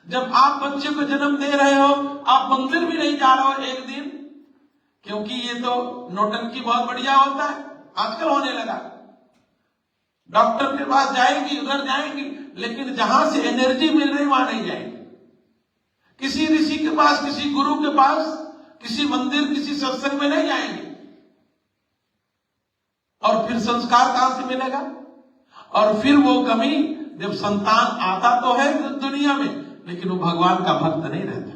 जब आप बच्चे को जन्म दे रहे हो, आप मंदिर भी नहीं जा रहे हो एक दिन, क्योंकि ये तो नौटंकी बहुत बढ़िया होता है, आजकल होने लगा। डॉक्टर के पास जाएंगी, उधर जाएंगी, लेकिन जहां से एनर्जी मिल रही वहां नहीं जाएंगी। किसी ऋषि के पास, किसी गुरु के पास, किसी मंदिर, किसी सत्संग में नहीं जाएंगे। और फिर संस्कार कहां से मिलेगा? और फिर वो कमी, जब संतान आता तो है दुनिया में, लेकिन वो भगवान का भक्त नहीं रहता।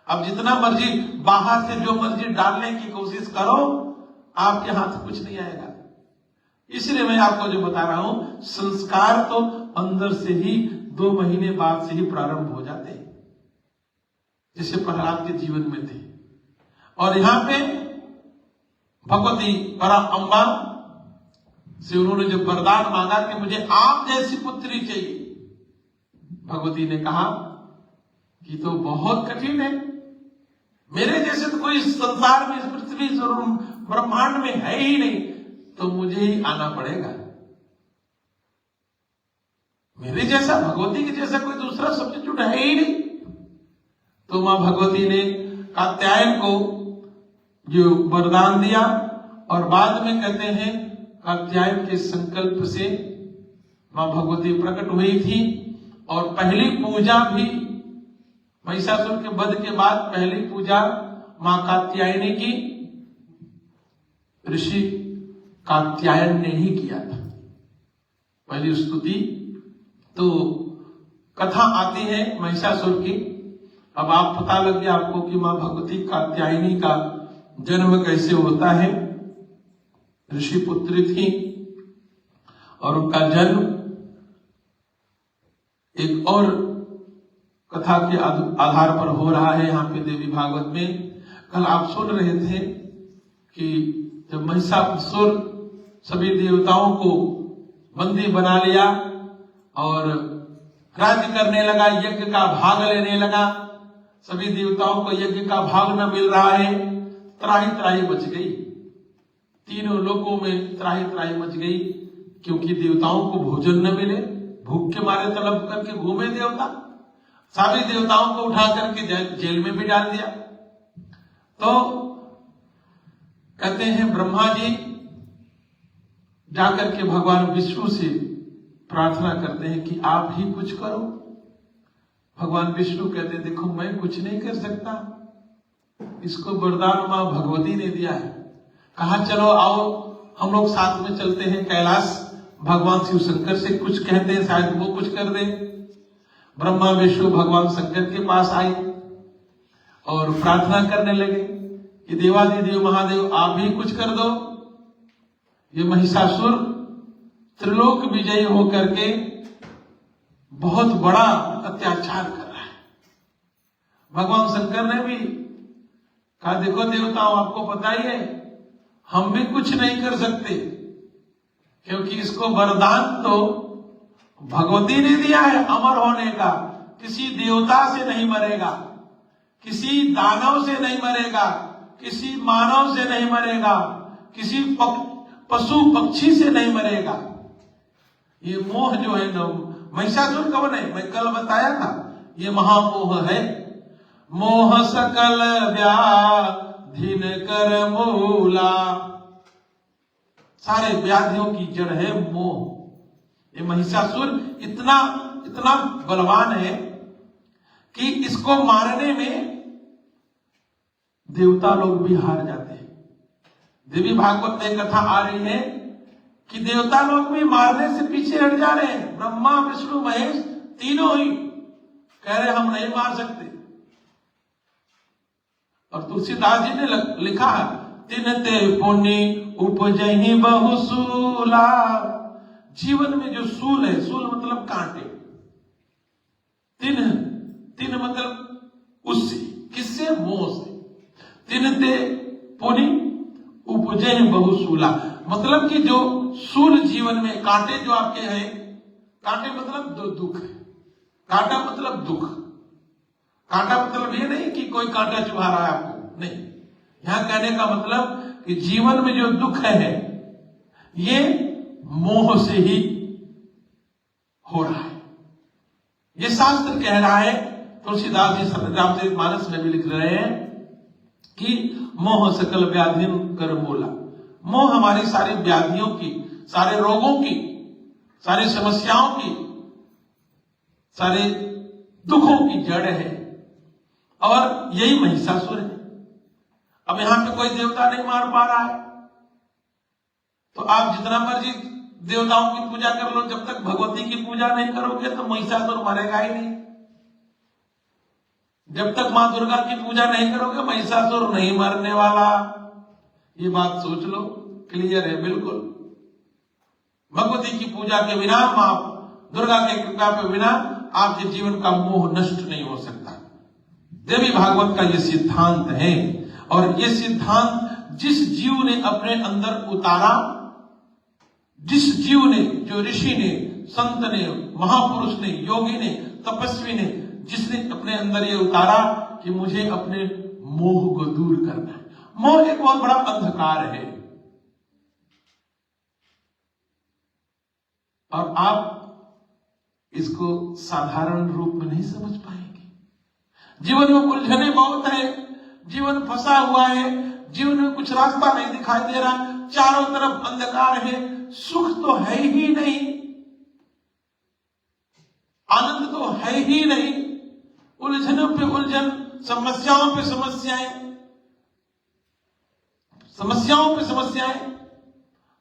अब जितना मर्जी बाहर से जो मर्जी डालने की कोशिश करो, आपके हाथ कुछ नहीं आएगा। इसलिए मैं आपको जो बता रहा हूं, संस्कार तो अंदर से ही 2 महीने बाद से ही प्रारंभ हो जाते हैं, जैसे प्रहलाद के जीवन में थे। और यहां पे भगवती पराअंबा से उन्होंने जो वरदान मांगा कि मुझे आप जैसी पुत्री चाहिए, भगवती ने कहा कि तो बहुत कठिन है, मेरे जैसे तो कोई संसार में, इस पृथ्वी ब्रह्मांड में है ही नहीं, तो मुझे ही आना पड़ेगा। मेरे जैसा, भगवती के जैसा कोई दूसरा सब्स्टिट्यूट है ही नहीं। तो मां भगवती ने कात्यायन को जो वरदान दिया, और बाद में कहते हैं कात्यायन के संकल्प से मां भगवती प्रकट हुई थी। और पहली पूजा भी महिषासुर के वध के बाद पहली पूजा मां कात्यायनी की ऋषि कात्यायन ने ही किया था, पहली स्तुति। तो कथा आती है महिषासुर की। अब आप पता लग गया आपको कि मां भगवती कात्यायनी का जन्म कैसे होता है। ऋषि पुत्री थी और उनका जन्म एक और कथा के आधार पर हो रहा है यहाँ पे देवी भागवत में। कल आप सुन रहे थे कि जब महिषासुर सभी देवताओं को बंदी बना लिया और राज्य करने लगा, यज्ञ का भाग लेने लगा, सभी देवताओं को यज्ञ का भाग न मिल रहा है, त्राही त्राही मच गई, तीनों लोकों में त्राही त्राही मच गई, क्योंकि देवताओं को भोजन न मिले, भूख के मारे तलब करके घूमे देवता, सभी देवताओं को उठा करके जेल में भी डाल दिया। तो कहते हैं ब्रह्मा जी जाकर के भगवान विष्णु से प्रार्थना करते हैं कि आप ही कुछ करो। भगवान विष्णु कहते हैं देखो मैं कुछ नहीं कर सकता, इसको वरदान मां भगवती ने दिया है। कहा चलो आओ हम लोग साथ में चलते हैं कैलाश, भगवान शिव शंकर से कुछ कहते हैं, शायद वो कुछ कर दे। ब्रह्मा विष्णु भगवान शंकर के पास आए और प्रार्थना करने लगे कि देवादिदेव महादेव आप ही कुछ कर दो, ये महिषासुर त्रिलोक विजयी होकर के बहुत बड़ा अत्याचार कर रहा है। भगवान शंकर ने भी कहा देखो देवताओं आपको पता ही है हम भी कुछ नहीं कर सकते, क्योंकि इसको वरदान तो भगवती ने दिया है अमर होने का, किसी देवता से नहीं मरेगा, किसी दानव से नहीं मरेगा, किसी मानव से नहीं मरेगा, किसी पशु पक्षी से नहीं मरेगा। ये मोह जो है ना, महिषासुर कौन है? मैं कल बताया था, ये महामोह है। मोह सकल व्याधिन कर मूला, सारे व्याधियों की जड़ है मोह। ये महिषासुर इतना इतना बलवान है कि इसको मारने में देवता लोग भी हार जाते हैं। देवी भागवत में कथा आ रही है कि देवता लोग भी मारने से पीछे हट जा रहे हैं। ब्रह्मा विष्णु महेश तीनों ही कह रहे हम नहीं मार सकते। और तुलसीदास जी ने लिखा है तिनते पुण्य उपजहि बहुसूला। जीवन में जो सूल है, सूल मतलब कांटे, तिन मतलब उससे, किससे? मोह से। तिनते पुण्य उपजहि बहुसूला, मतलब कि जो सूल जीवन में कांटे जो आपके हैं, कांटे मतलब दुख है, कांटा मतलब दुख। कांटा मतलब ये नहीं कि कोई कांटा चुभा रहा है आपको, नहीं। यहां कहने का मतलब कि जीवन में जो दुख है ये मोह से ही हो रहा है। ये शास्त्र कह रहा है, तुलसीदास जी रामचरितमानस में भी लिख रहे हैं कि मोह सकल व्याधिन कर मूला। मोह हमारी सारी व्याधियों की, सारे रोगों की, सारी समस्याओं की, सारे दुखों की जड़ है और यही महिषासुर है। अब यहां पे कोई देवता नहीं मार पा रहा है तो आप जितना मर्जी देवताओं की पूजा कर लो, जब तक भगवती की पूजा नहीं करोगे तो महिषासुर मरेगा ही नहीं। जब तक मां दुर्गा की पूजा नहीं करोगे महिषासुर नहीं मरने वाला। ये बात सोच लो, क्लियर है बिल्कुल। भगवती की पूजा के बिना, मां दुर्गा के कृपा के बिना आपके जीवन का मोह नष्ट नहीं हो सकता। देवी भागवत का ये सिद्धांत है और ये सिद्धांत जिस जीव ने अपने अंदर उतारा, जिस जीव ने, जो ऋषि ने, संत ने, महापुरुष ने, योगी ने, तपस्वी ने, जिसने अपने अंदर ये उतारा कि मुझे अपने मोह को दूर करना है। मोह एक बहुत बड़ा अंधकार है और आप इसको साधारण रूप में नहीं समझ पाएंगे। जीवन में उलझने बहुत है, जीवन फंसा हुआ है, जीवन में कुछ रास्ता नहीं दिखाई दे रहा, चारों तरफ अंधकार है, सुख तो है ही नहीं, आनंद तो है ही नहीं, उलझनों पे उलझन, समस्याओं पे समस्याएं, समस्याओं पे समस्याएं,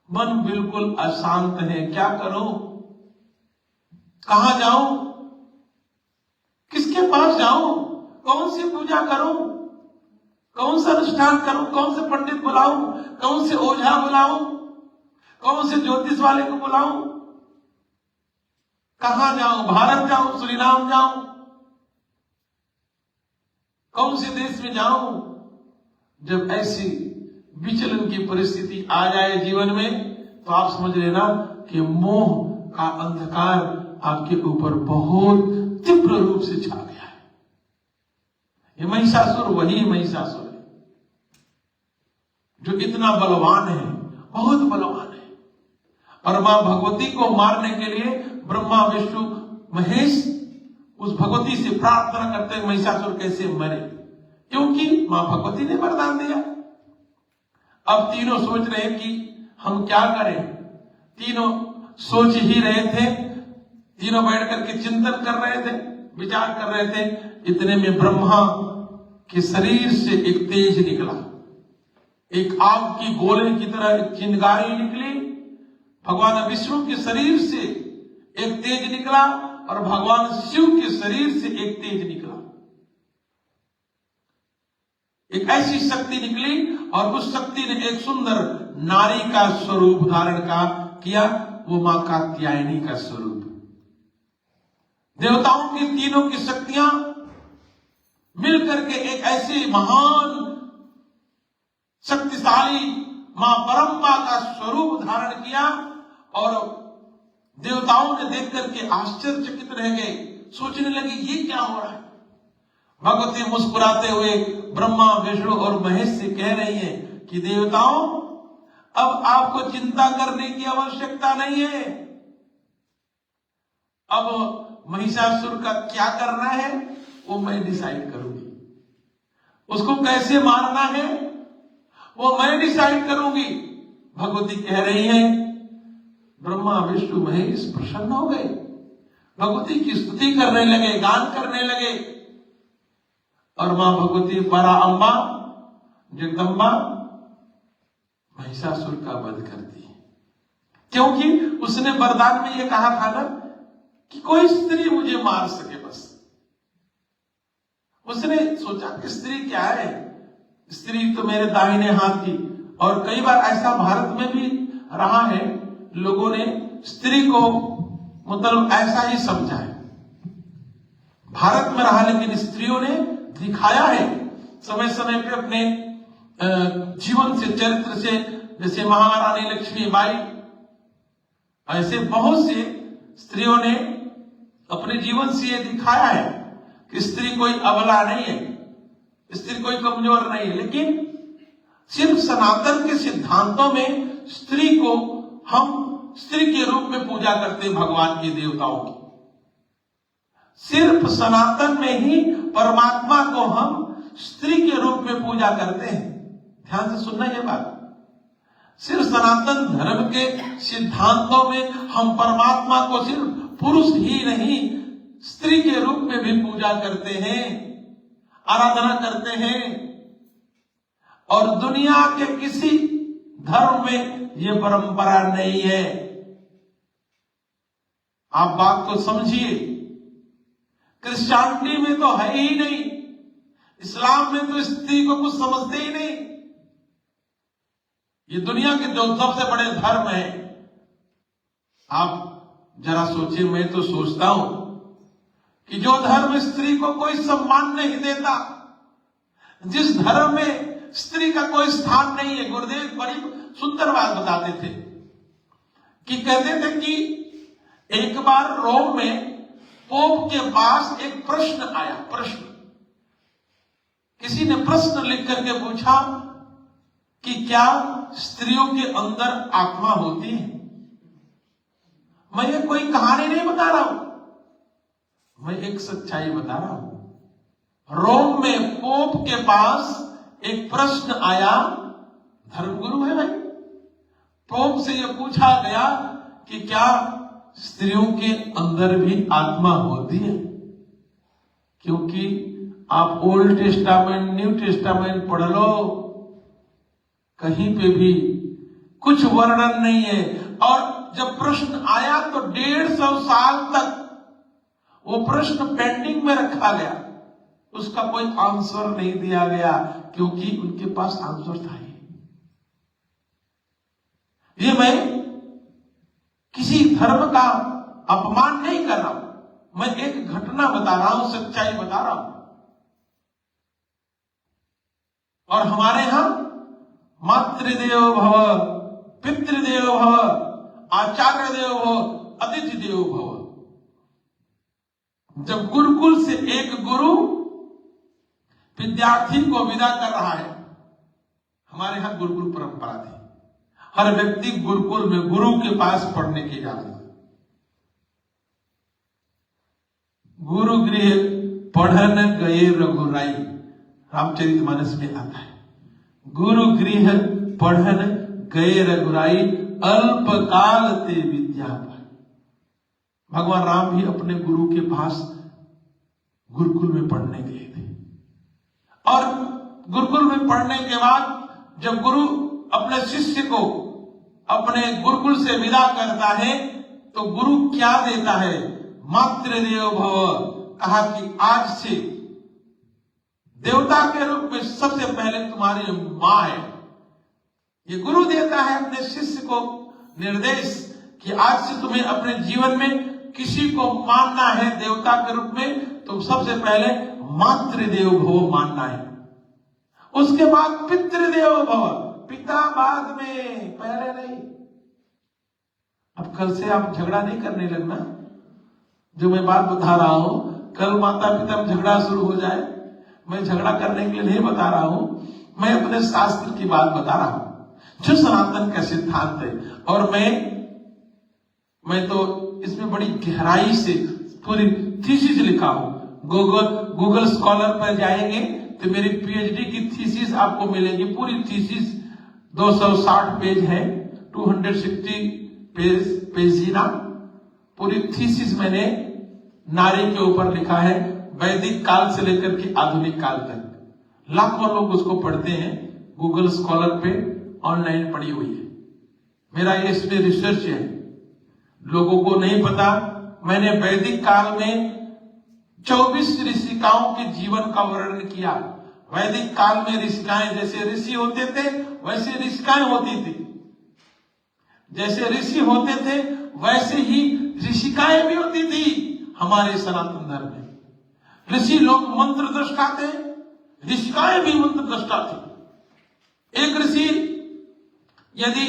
मन बिल्कुल अशांत है। क्या करूं, कहां जाऊं, किसके पास जाऊं, कौन सी पूजा करूं, कौन सा अनुष्ठान करूं, कौन से पंडित बुलाऊं, कौन से ओझा बुलाऊं, कौन से ज्योतिष वाले को बुलाऊं, कहां जाऊं, भारत जाऊं, सुरीनाम जाऊं, कौन से देश में जाऊं। जब ऐसी विचलन की परिस्थिति आ जाए जीवन में तो आप समझ लेना कि मोह का अंधकार आपके ऊपर बहुत तीव्र रूप से छा गया है। ये महिषासुर वही महिषासुर है जो इतना बलवान है, बहुत बलवान है। और मां भगवती को मारने के लिए ब्रह्मा, विष्णु, महेश उस भगवती से प्रार्थना करते हैं महिषासुर कैसे मरे, क्योंकि मां भगवती ने वरदान दिया। अब तीनों सोच रहे हैं कि हम क्या करें। तीनों सोच ही रहे थे, तीनों बैठ करके चिंतन कर रहे थे, विचार कर रहे थे। इतने में ब्रह्मा के शरीर से एक तेज निकला, एक आग की गोले की तरह एक चिंगारी निकली। भगवान विष्णु के शरीर से एक तेज निकला और भगवान शिव के शरीर से एक तेज निकला। एक ऐसी शक्ति निकली और उस शक्ति ने एक सुंदर नारी का स्वरूप धारण किया, वो मां कात्यायनी का स्वरूप। देवताओं की तीनों की शक्तियां मिलकर के एक ऐसी महान शक्तिशाली मां परम्बा का स्वरूप धारण किया और देवताओं ने देख करके आश्चर्यचकित रह गए, सोचने लगे ये क्या हो रहा है। भगवती मुस्कुराते हुए ब्रह्मा, विष्णु और महेश से कह रही है कि देवताओं, अब आपको चिंता करने की आवश्यकता नहीं है। अब महिषासुर का क्या करना है वो मैं डिसाइड करूंगी, उसको कैसे मारना है वो मैं डिसाइड करूंगी। भगवती कह रही है। ब्रह्मा, विष्णु, महेश प्रसन्न हो गए, भगवती की स्तुति करने लगे, गान करने लगे। और मां भगवती परा अम्बा जगदम्बा महिषासुर का वध करती है, क्योंकि उसने वरदान में यह कहा था ना कि कोई स्त्री मुझे मार सके। बस उसने सोचा कि स्त्री क्या है, स्त्री तो मेरे दाहिने हाथ की। और कई बार ऐसा भारत में भी रहा है, लोगों ने स्त्री को मतलब ऐसा ही समझा है। भारत में रहा, लेकिन स्त्रियों ने दिखाया है समय समय पे अपने जीवन से, चरित्र से, जैसे महारानी लक्ष्मीबाई, ऐसे बहुत से स्त्रियों ने अपने जीवन से ये दिखाया है कि स्त्री कोई अबला नहीं है, स्त्री कोई कमजोर नहीं है। लेकिन सिर्फ सनातन के सिद्धांतों में स्त्री को हम स्त्री के रूप में पूजा करते हैं, भगवान के, देवताओं की। सिर्फ सनातन में ही परमात्मा को हम स्त्री के रूप में पूजा करते हैं। ध्यान से सुनना ये बात। सिर्फ सनातन धर्म के सिद्धांतों में हम परमात्मा को सिर्फ पुरुष ही नहीं, स्त्री के रूप में भी पूजा करते हैं, आराधना करते हैं। और दुनिया के किसी धर्म में ये परंपरा नहीं है। आप बात को समझिए। क्रिश्चियनिटी में तो है ही नहीं, इस्लाम में तो स्त्री को कुछ समझते ही नहीं। ये दुनिया के जो सबसे बड़े धर्म है, आप जरा सोचिए। मैं तो सोचता हूं कि जो धर्म स्त्री को कोई सम्मान नहीं देता, जिस धर्म में स्त्री का कोई स्थान नहीं है। गुरुदेव बड़ी सुंदर बात बताते थे कि कहते थे कि एक बार रोम में पोप के पास एक प्रश्न आया। किसी ने प्रश्न लिख करके पूछा कि क्या स्त्रियों के अंदर आत्मा होती है? मैं ये कोई कहानी नहीं बता रहा हूं, मैं एक सच्चाई बता रहा हूं। रोम में पोप के पास एक प्रश्न आया, धर्मगुरु है भाई। पोप से यह पूछा गया कि क्या स्त्रियों के अंदर भी आत्मा होती है? क्योंकि आप ओल्ड टेस्टामेंट, न्यू टेस्टामेंट पढ़ लो, कहीं पे भी कुछ वर्णन नहीं है। और जब प्रश्न आया तो 150 साल तक वो प्रश्न पेंडिंग में रखा गया, उसका कोई आंसर नहीं दिया गया, क्योंकि उनके पास आंसर था ही। ये मैं किसी धर्म का अपमान नहीं कर रहा हूं, मैं एक घटना बता रहा हूं, सच्चाई बता रहा हूं। और हमारे यहां मातृदेवो भव, पितृदेवो भव, आचार्य देवो भव, अतिथि देवो भव। जब गुरुकुल से एक गुरु विद्यार्थी को विदा कर रहा है, हमारे यहां गुरुकुल परंपरा थी, हर व्यक्ति गुरुकुल में गुरु के पास पढ़ने की जाता है। गुरु गृह पढ़न गए रघुराई, रामचरितमानस में आता है। गुरु गृह पढ़न गए रघुराई, अल्पकाल ते विद्या पाई। भगवान राम भी अपने गुरु के पास गुरुकुल में पढ़ने गए थे। और गुरुकुल में पढ़ने के बाद जब गुरु अपने शिष्य को अपने गुरुकुल से विदा करता है तो गुरु क्या देता है? मातृदेवो भव, कहा कि आज से देवता के रूप में सबसे पहले तुम्हारी मां है। ये गुरु देता है अपने शिष्य को निर्देश कि आज से तुम्हें अपने जीवन में किसी को मानना है देवता के रूप में, तो सबसे पहले मातृदेवो भव मानना है। उसके बाद पितृदेवो भव, पिता बाद में, पहले नहीं। अब कल से आप झगड़ा नहीं करने लगना। जो मैं बात बता रहा हूं, कल माता पिता में झगड़ा शुरू हो जाए, मैं झगड़ा करने के लिए नहीं बता रहा हूं, मैं अपने शास्त्र की बात बता रहा हूं जो सनातन का सिद्धांत है। और मैं तो इसमें बड़ी गहराई से पूरी थीसिस लिखा हूं। गूगल स्कॉलर पर जाएंगे तो मेरी पीएचडी की थीसिस आपको मिलेगी। पूरी थीसिस 260 पेज है, 260 पेजीना पूरी थीसिस मैंने नारी के ऊपर लिखा है, वैदिक काल से लेकर के आधुनिक काल तक। लाखों लोग उसको पढ़ते हैं, गूगल स्कॉलर पे ऑनलाइन पड़ी हुई है। मेरा ये इसमें रिसर्च है, लोगों को नहीं पता। मैंने वैदिक काल में 24 ऋषिकाओं के जीवन का वर्णन किया। वैदिक काल में ऋषिकाएं, जैसे ऋषि होते थे वैसे ऋषिकाएं होती थी, जैसे ऋषि होते थे वैसे ही ऋषिकाएं भी होती थी। हमारे सनातन धर्म में ऋषि लोग मंत्र दृष्टा थे, ऋषिकाएं भी मंत्र दृष्टा थी। एक ऋषि यदि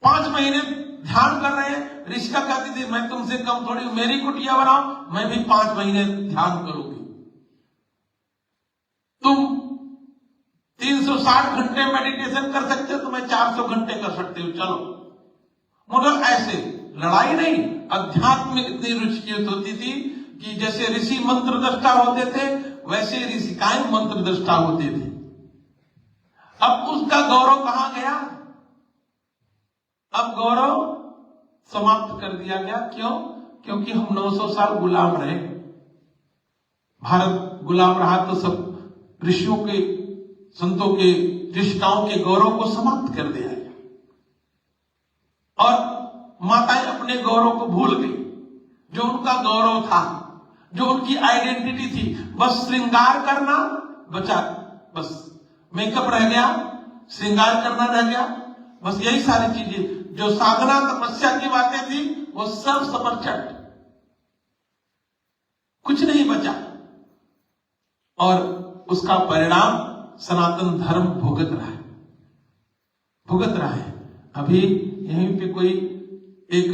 5 महीने ध्यान कर रहे हैं, ऋषिका कहती थी मैं तुमसे कम थोड़ी, मेरी कुटिया बनाओ, मैं भी 5 महीने ध्यान करूंगी। तुम 360 घंटे मेडिटेशन कर सकते हो तो मैं 400 घंटे कर सकती हूँ, चलो। मतलब ऐसे लड़ाई नहीं, अध्यात्म में इतनी रुचि होती थी कि जैसे ऋषि मंत्र दृष्टा होते थे वैसे ऋषिकाएं मंत्र दृष्टा होते थे। अब उसका गौरव कहां गया? अब गौरव समाप्त कर दिया गया। क्यों? क्योंकि हम 900 साल गुलाम रहे। भारत गुलाम रहा तो सब ऋषियों के, संतों के, ऋषिकाओं के गौरव को समाप्त कर दिया गया और माताएं अपने गौरव को भूल गई। जो उनका गौरव था, जो उनकी आइडेंटिटी थी, बस श्रृंगार करना बचा, बस मेकअप रह गया, श्रृंगार करना रह गया, बस यही सारी चीजें। जो साधना तपस्या की बातें थी वो सब समर्चट, कुछ नहीं बचा। और उसका परिणाम सनातन धर्म भुगत रहा है, भुगत रहा है। अभी यहीं पे कोई एक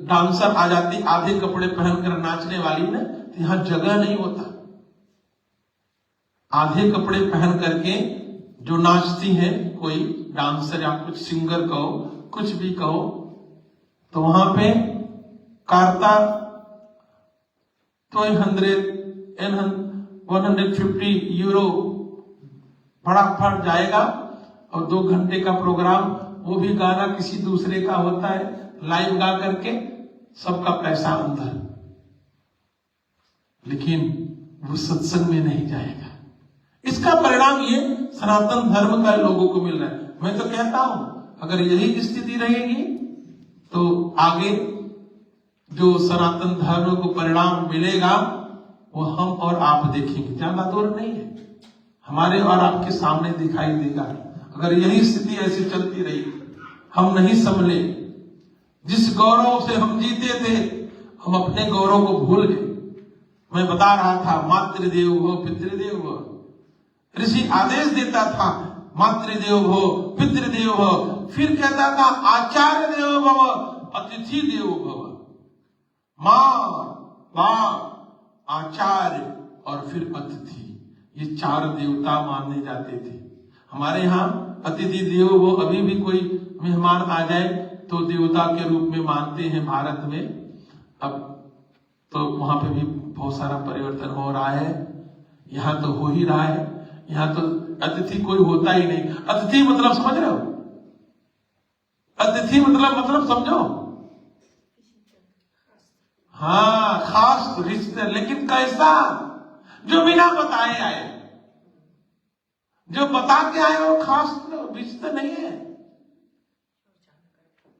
डांसर आ जाती आधे कपड़े पहनकर नाचने वाली ना, तो यहां जगह नहीं होता। आधे कपड़े पहन करके जो नाचती है, कोई डांसर या कुछ सिंगर कहो, कुछ भी कहो, तो वहां पे कार्ता 150 यूरो फटाफट जाएगा और 2 घंटे का प्रोग्राम, वो भी गाना किसी दूसरे का होता है, लाइव गा करके सबका पैसा अंदर। लेकिन वो सत्संग में नहीं जाएगा। इसका परिणाम ये सनातन धर्म का लोगों को मिल रहा है। मैं तो कहता हूं अगर यही स्थिति रहेगी तो आगे जो सनातन धर्म को परिणाम मिलेगा वो हम और आप देखेंगे। ज्यादा दूर नहीं है, हमारे और आपके सामने दिखाई देगा। अगर यही स्थिति ऐसी चलती रही, हम नहीं संभले, जिस गौरव से हम जीते थे हम अपने गौरव को भूल गए। मैं बता रहा था मातृदेव भव पितृदेव भव। ऋषि आदेश देता था मातृदेव भव पितृदेव भव, फिर कहता था आचार्य देव भव अतिथि देव भव। मां, बाप, आचार्य और फिर अतिथि, ये 4 देवता माने जाते थे। हमारे यहाँ अतिथि देव भव, अभी भी कोई मेहमान आ जाए तो देवता के रूप में मानते हैं भारत में। अब तो वहां पे भी बहुत सारा परिवर्तन हो रहा है, यहाँ तो हो ही रहा है। यहाँ तो अतिथि कोई होता ही नहीं। अतिथि मतलब समझ रहे हो? अतिथि मतलब समझो? हाँ, खास रिश्ते। लेकिन कैसा? जो बिना बताए आए, जो बता के आए वो खास रिश्ते नहीं है।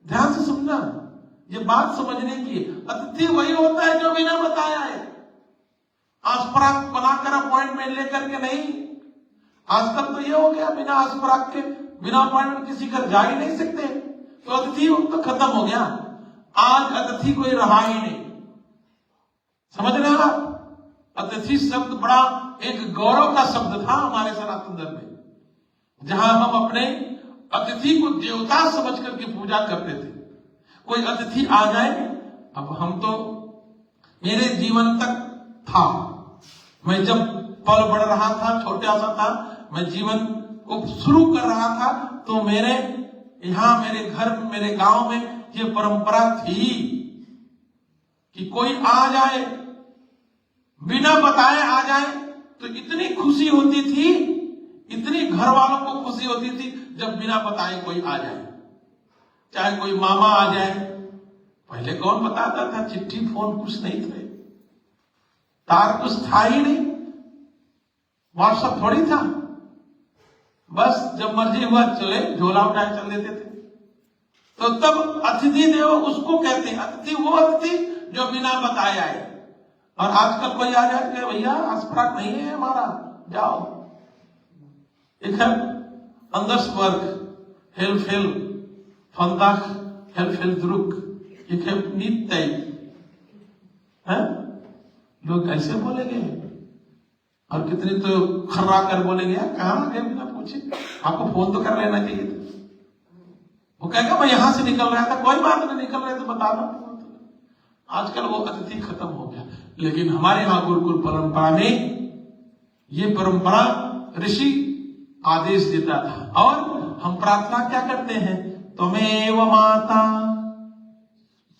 ध्यान से सुनना, ये बात समझने की। अतिथि वही होता है जो बिना बताया है, आस्पराग बनाकर अपॉइंटमेंट लेकर के नहीं। आजकल तो ये हो गया बिना आस्पराग के, बिना अपॉइंटमेंट किसी घर जा ही नहीं सकते, तो अतिथि तो खत्म हो गया। आज अतिथि कोई रहा ही नहीं। समझ रहे हो आप? अतिथि शब्द बड़ा एक गौरव का शब्द था हमारे सनातन धर्म में, जहां हम अपने अतिथि को देवता समझ करके पूजा करते थे। कोई अतिथि आ जाए, अब हम तो, मेरे जीवन तक था, मैं जब पल बढ़ रहा था, छोटा सा था, मैं जीवन को शुरू कर रहा था, तो मेरे यहाँ, मेरे घर में, मेरे गांव में ये परंपरा थी कि कोई आ जाए, बिना बताए आ जाए, तो इतनी खुशी होती थी, इतनी घर वालों को खुशी होती थी जब बिना बताए कोई आ जाए। चाहे कोई मामा आ जाए, पहले कौन बताता था? चिट्ठी फोन कुछ नहीं थे, तार कुछ था ही नहीं, व्हाट्सएप थोड़ी था। बस जब मर्जी हुआ चले, झोला उठाए चल देते थे। तो तब अतिथि देव उसको कहते हैं। अतिथि वो अतिथि जो बिना बताए आए। और आजकल कोई आ जाए, भैया आस्पराग नहीं है हमारा, जाओ। एक है अंदर्सबर्ग, हेलफेल, फंदाख, हेलफेल द्रुक, एक है नीत है। लोग ऐसे बोलेंगे और कितने तो खर्रा कर बोलेंगे, कहां गए बिना पूछे, आपको फोन तो कर लेना चाहिए था। वो कहेगा मैं यहां से निकल रहा था, कोई बात नहीं, निकल रहे तो बता दो। आजकल वो अतिथि खत्म हो गया। लेकिन हमारे यहाँ गुरुकुल परंपरा में ये परंपरा ऋषि आदेश देता था। और हम प्रार्थना क्या करते हैं? त्वमेव माता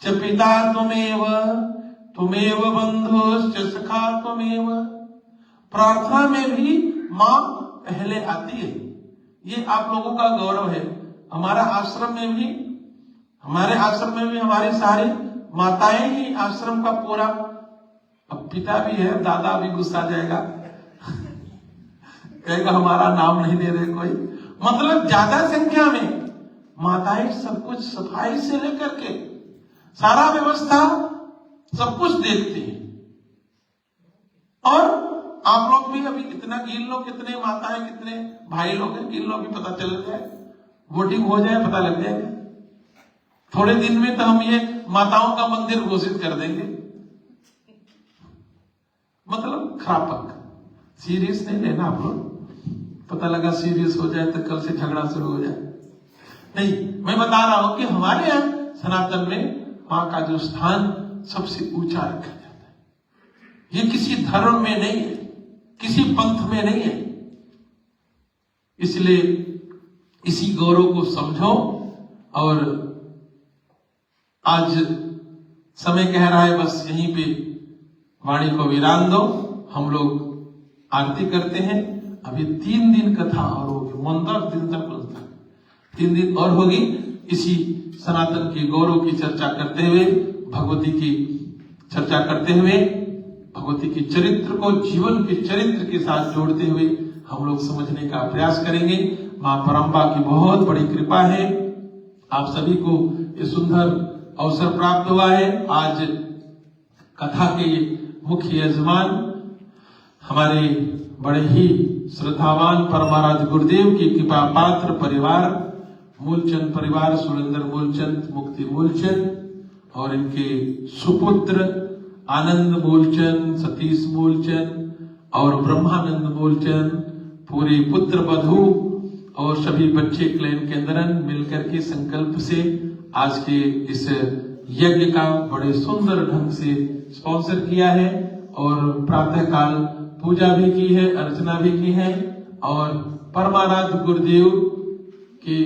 च पिता त्वमेव तुमेव बंधुश्च सखा त्वमेव। प्रार्थना में भी माँ पहले आती है। ये आप लोगों का गौरव है। हमारे आश्रम में भी हमारी सारी माताएं ही आश्रम का पूरा, अब पिता भी है, दादा भी गुस्सा जाएगा कहेगा हमारा नाम नहीं ले रहे कोई, मतलब ज्यादा संख्या में माताएं सब कुछ सफाई से लेकर के सारा व्यवस्था सब कुछ देखती है। और आप लोग भी अभी कितना गिन लो, कितने माताएं कितने भाई लोग हैं, गिन लो, भी पता चल जाए, वोटिंग हो जाए, पता लग जाएगा। थोड़े दिन में तो हम ये माताओं का मंदिर घोषित कर देंगे। मतलब खरापक, सीरियस नहीं लेना आप लोग। पता लगा सीरियस हो जाए तो कल से झगड़ा शुरू हो जाए। नहीं, मैं बता रहा हूं कि हमारे यहां सनातन में मां का जो स्थान सबसे ऊंचा रखा जाता है। ये किसी धर्म में नहीं है, किसी पंथ में नहीं है। इसलिए इसी गौरव को समझो। और आज समय कह रहा है बस यहीं पे वाणी को विराम दो। हम लोग आरती करते हैं। अभी 3 दिन कथा और होगी, 10 दिन तक बोलता है, 3 दिन और होगी। इसी सनातन की गौरव की चर्चा करते हुए, भगवती की चर्चा करते हुए, भगवती की चरित्र को जीवन के चरित्र के साथ जोड़ते हुए हम लोग समझने का प्रयास करेंगे। मां परम्बा की बहुत बड़ी कृपा है। आप सभी को ये सुंदर अवसर प्राप्त हुआ है। आज कथा के मुख्य यजमान हमारे बड़े ही श्रद्धावान परमाराध्य गुरुदेव की कृपा पात्र परिवार, मूलचंद परिवार, सुरेंद्र मूलचंद, मुक्ति मूलचंद और इनके सुपुत्र आनंद मूलचंद, सतीश मूलचंद और ब्रह्मानंद मूलचंद, पूरे पुत्र वधू और सभी बच्चे क्लैन के अंदर मिलकर के संकल्प से आज के इस यज्ञ का बड़े सुंदर ढंग से स्पॉन्सर किया है। और प्रातः काल पूजा भी की है, अर्चना भी की है। और परमाराध्य गुरुदेव के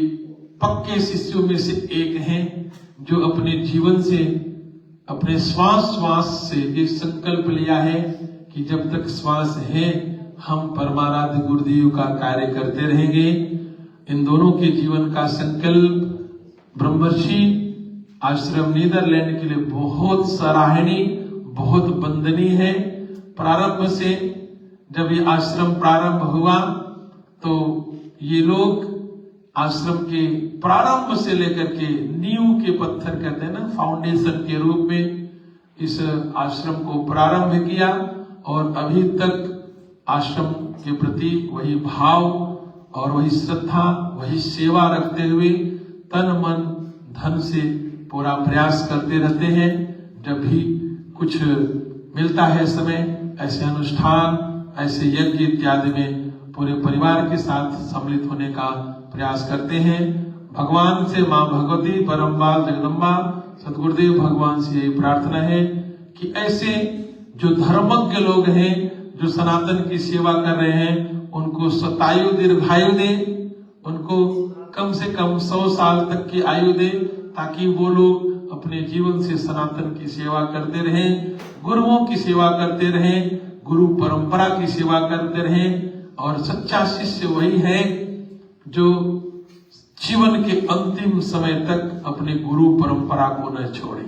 पक्के शिष्यों में से एक हैं, जो अपने जीवन से, अपने श्वास से ये संकल्प लिया है कि जब तक श्वास है हम परमाराध्य गुरुदेव का कार्य करते रहेंगे। इन दोनों के जीवन का संकल्प ब्रह्मर्षि आश्रम नीदरलैंड के लिए बहुत सराहनीय, बहुत वंदनीय है। प्रारंभ से जब ये आश्रम प्रारंभ हुआ तो ये लोग आश्रम के प्रारंभ से लेकर के नींव के पत्थर कहते हैं ना, फाउंडेशन के रूप में इस आश्रम को प्रारंभ किया। और अभी तक आश्रम के प्रति वही भाव और वही श्रद्धा, वही सेवा रखते हुए तन मन धन से पूरा प्रयास करते रहते हैं। जब भी कुछ मिलता है समय, ऐसे अनुष्ठान, ऐसे यज्ञ इत्यादि में पूरे परिवार के साथ सम्मिलित होने का प्रयास करते हैं। भगवान से, मां भगवती परम्बा जगदम्बा सदगुरुदेव भगवान से यही प्रार्थना है कि ऐसे जो धर्मज्ञ लोग हैं, जो सनातन की सेवा कर रहे हैं, उनको शतायु दीर्घायु दे, उनको कम से कम 100 साल तक की आयु दे, ताकि वो लोग अपने जीवन से सनातन की सेवा करते रहें, गुरुओं की सेवा करते रहें, गुरु परंपरा की सेवा करते रहें। और सच्चा शिष्य वही है जो जीवन के अंतिम समय तक अपने गुरु परंपरा को न छोड़े।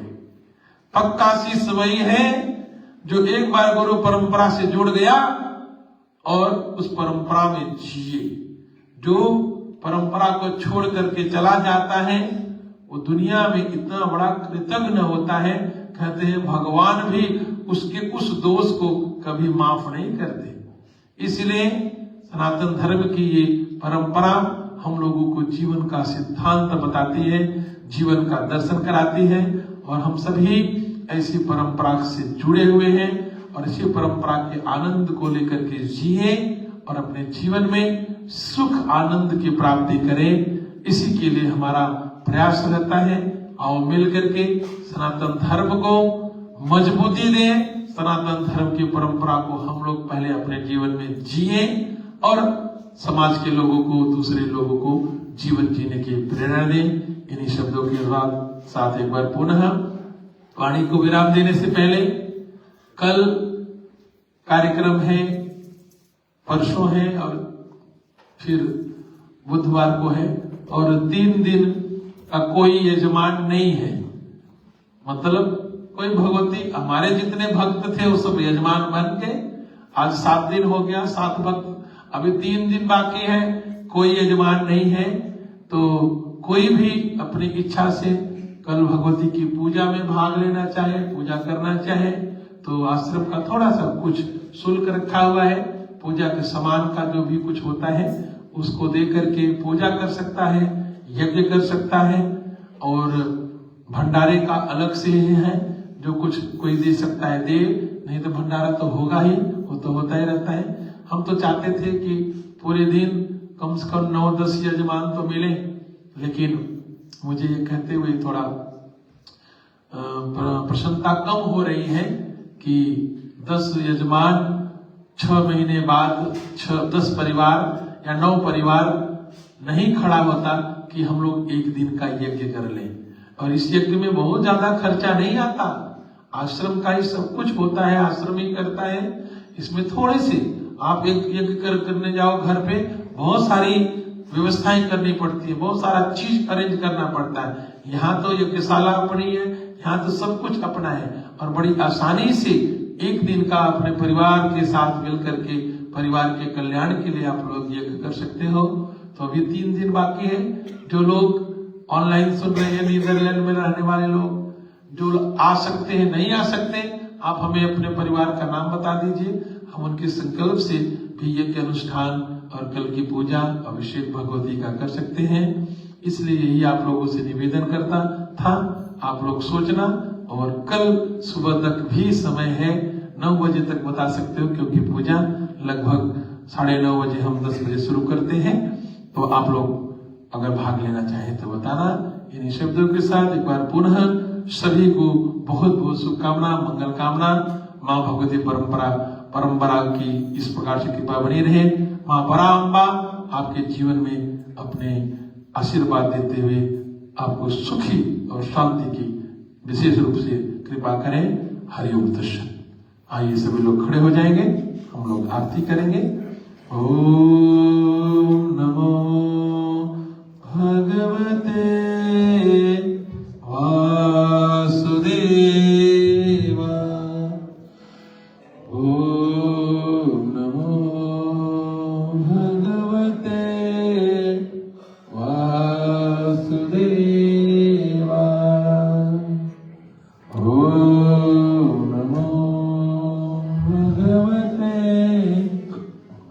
पक्का शिष्य वही है जो एक बार गुरु परंपरा से जुड़ गया और उस परंपरा में जिए। जो परंपरा को छोड़ करके चला जाता है वो दुनिया में इतना बड़ा कृतज्ञ होता है, कहते हैं भगवान भी उसके उस दोष को कभी माफ नहीं करते। इसलिए सनातन धर्म की ये परंपरा हम लोगों को जीवन का सिद्धांत बताती है, जीवन का दर्शन कराती है। और हम सभी ऐसी परंपरा से जुड़े हुए हैं और इसी परंपरा के आनंद को लेकर के जिए और अपने जीवन में सुख आनंद की प्राप्ति करें। इसी के लिए हमारा प्रयास रहता है। आओ मिल करके सनातन धर्म को मजबूती दें, सनातन धर्म की परंपरा को हम लोग पहले अपने जीवन में जिए और समाज के लोगों को, दूसरे लोगों को जीवन जीने की प्रेरणा दें। इन्हीं शब्दों के बाद साथ एक बार पुनः वाणी को विराम देने से पहले कल कार्यक्रम है, परसों है और फिर बुधवार को है, और 3 दिन का कोई यजमान नहीं है। मतलब कोई भगवती, हमारे जितने भक्त थे वो सब यजमान बन गए। आज 7 दिन हो गया, 7 भक्त, अभी 3 दिन बाकी है, कोई यजमान नहीं है। तो कोई भी अपनी इच्छा से कल भगवती की पूजा में भाग लेना चाहे, पूजा करना चाहे, तो आश्रम का थोड़ा सा कुछ शुल्क रखा हुआ है। पूजा के सामान का जो भी कुछ होता है उसको दे करके पूजा कर सकता है, यज्ञ कर सकता है, और भंडारे का अलग से है, जो कुछ कोई दे सकता है दे, नहीं तो भंडारा तो होगा ही, वो तो होता ही रहता है। हम तो चाहते थे कि पूरे दिन कम से कम 9-10 यजमान तो मिले, लेकिन मुझे ये कहते हुए थोड़ा प्रसन्नता कम हो रही है कि 10 यजमान 6 महीने बाद 10 परिवार या 9 परिवार नहीं खड़ा होता कि हम लोग एक दिन का यज्ञ कर लें। और इस यज्ञ में बहुत ज्यादा खर्चा नहीं आता, आश्रम का ही सब कुछ होता है, आश्रम ही करता है। इसमें थोड़े से आप एक यज्ञ करने जाओ, घर पे बहुत सारी व्यवस्थाएं करनी पड़ती है, बहुत सारा चीज अरेंज करना पड़ता है। यहाँ तो यज्ञशाला अपनी है, यहाँ तो सब कुछ अपना है, और बड़ी आसानी से एक दिन का अपने परिवार के साथ मिल करके परिवार के कल्याण के लिए आप लोग यज्ञ कर सकते हो। तो अभी 3 दिन बाकी है। जो लोग ऑनलाइन सुन रहे हैं, नीदरलैंड में रहने वाले लोग जो आ सकते हैं, नहीं आ सकते, आप हमें अपने परिवार का नाम बता दीजिए, हम उनके संकल्प से भी यज्ञ अनुष्ठान और कल की पूजा अभिषेक भगवती का कर सकते हैं। इसलिए यही आप लोगों से निवेदन करता था, आप लोग सोचना, और कल सुबह तक भी समय है, 9 बजे तक बता सकते हो, क्योंकि पूजा लगभग 9:30 बजे, हम 10 बजे शुरू करते हैं। तो आप लोग अगर भाग लेना चाहें तो बताना। इन्हीं शब्दों के साथ एक बार पुनः सभी को बहुत बहुत शुभकामना, मंगल कामना। माँ भगवती परंपरा की इस प्रकार से कृपा बनी रहे। माँ पराम्बा आपके जीवन में अपने आशीर्वाद देते हुए आपको सुखी और शांति की विशेष रूप से कृपा करें। हरिओम दर्शन। आइए सभी लोग खड़े हो जाएंगे, हम लोग आरती करेंगे। ओम नमो भगवते वासुदेवा। ओम नमो भगवते वासुदेवा। ओम नमो भगवते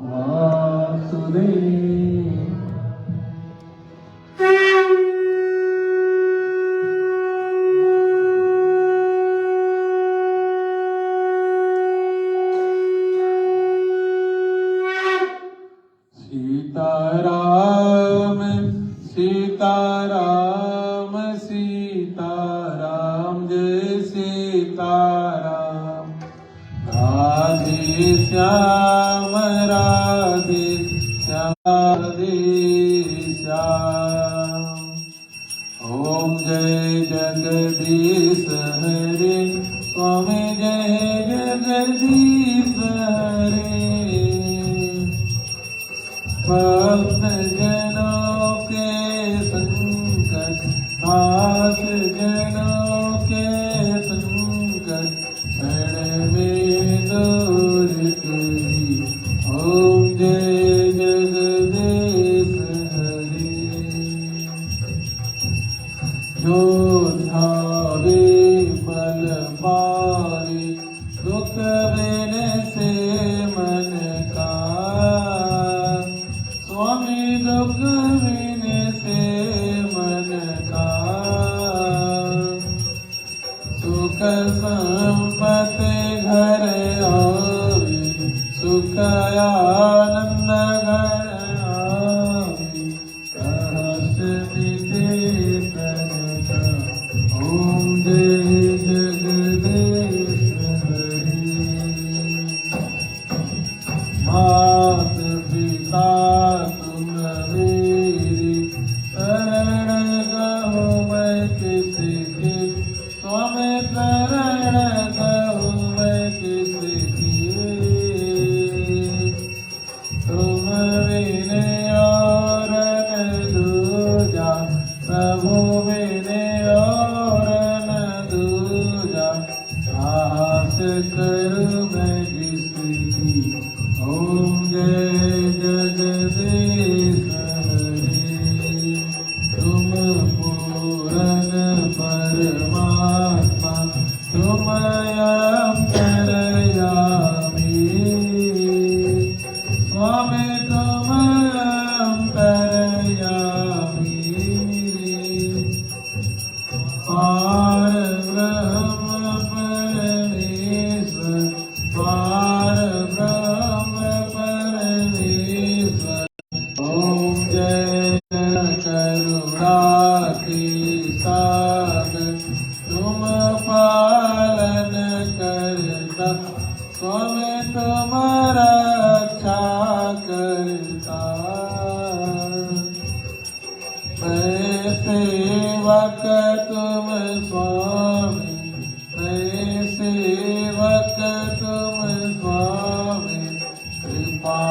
वासुदेवा। सीताराम सीताराम सीताराम जय सीताराम। राधे श्याम राधे राधे श्याम। ओम जय जगदीश हरे स्वामी जय जगदीश हरे। भक्त जनों के संकट नाथ जनों के संकट क्षण में दूर करी। ओम जय जगदीश हरे। जो धावे फल पावे दुख बिन से मन का। स्वामी दुख बिन से मन का। सुख संपत्ति घर आवे सुख आनंद घर आवे। सहस मिटे तन का। ओम जय जगदीश हरे। मात पिता तुम मेरी शरण गहो मैं किसकी। तुम शरण गहो मैं किसकी। की। ओम जय जगदीश हरे। तुम पूर्ण परमात्मा तुम अंतर्यामी। स्वामी तुम अंतर्यामी। पार ब्रह्म परमेश्वर पार ब्रह्म परमेश्वर। ओम जय करुणा की सागर तुम पालन करता। स्वामी तुम रक्षा करता। मैं सेवक तुम स्वामी मैं सेवक तुम स्वामी कृपा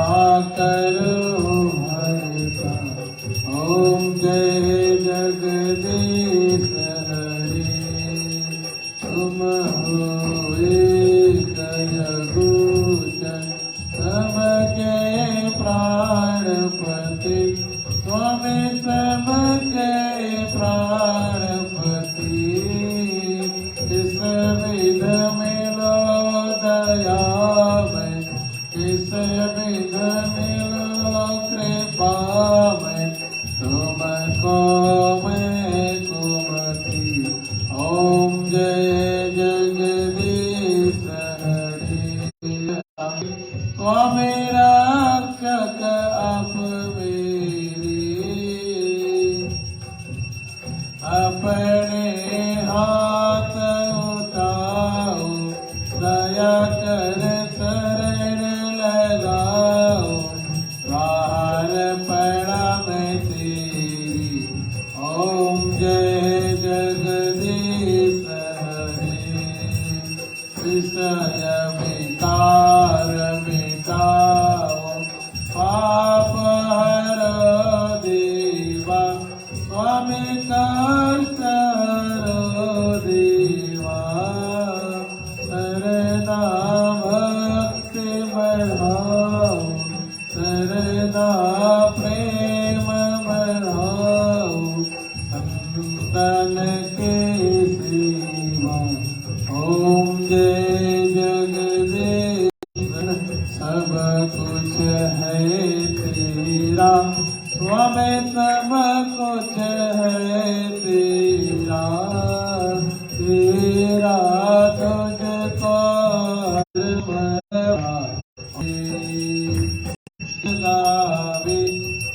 करो हरता। ओम जय जगदीश हरे। तुम हो एक गोचर सबके प्राणपति। स्वामी सबके प्राणपति। इस विध मिलो दया में इस विध मिलो कृपा में तुमको मैं कुमति। ओम जय जगदीश हरे। स्वामी रक्षक आप मेरे अपने हाथ उठाओ दया कर शरण लगाओ। बाहर पड़ा मैं तेरी। ओम जय जगदीश हरे। विषय विकार मिटाओ पाप हरो देवा। स्वामी कष्ट हरो देवा। शरणा भक्ति बढ़ाओ शरणा प्रेम बढ़ाओ। संतन के सेवा। ओम जय जगदीश सब कुछ है तेरा। स्वामी सब कुछ है तेरा। तेरा तुझको गावे।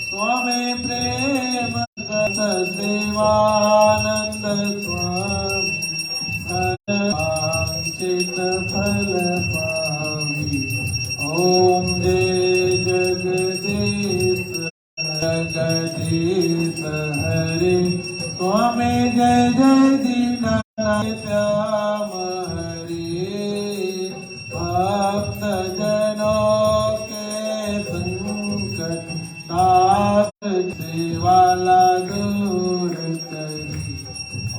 स्वामी प्रेम सत सेवानंद स्वामी चित फल पावी। ओम जय जगदीश जगदीश हरे। स्वामी जय जय दीनानाथ श्याम हरे। भक्त जनों के संकट ताप सेवाला दूर करी।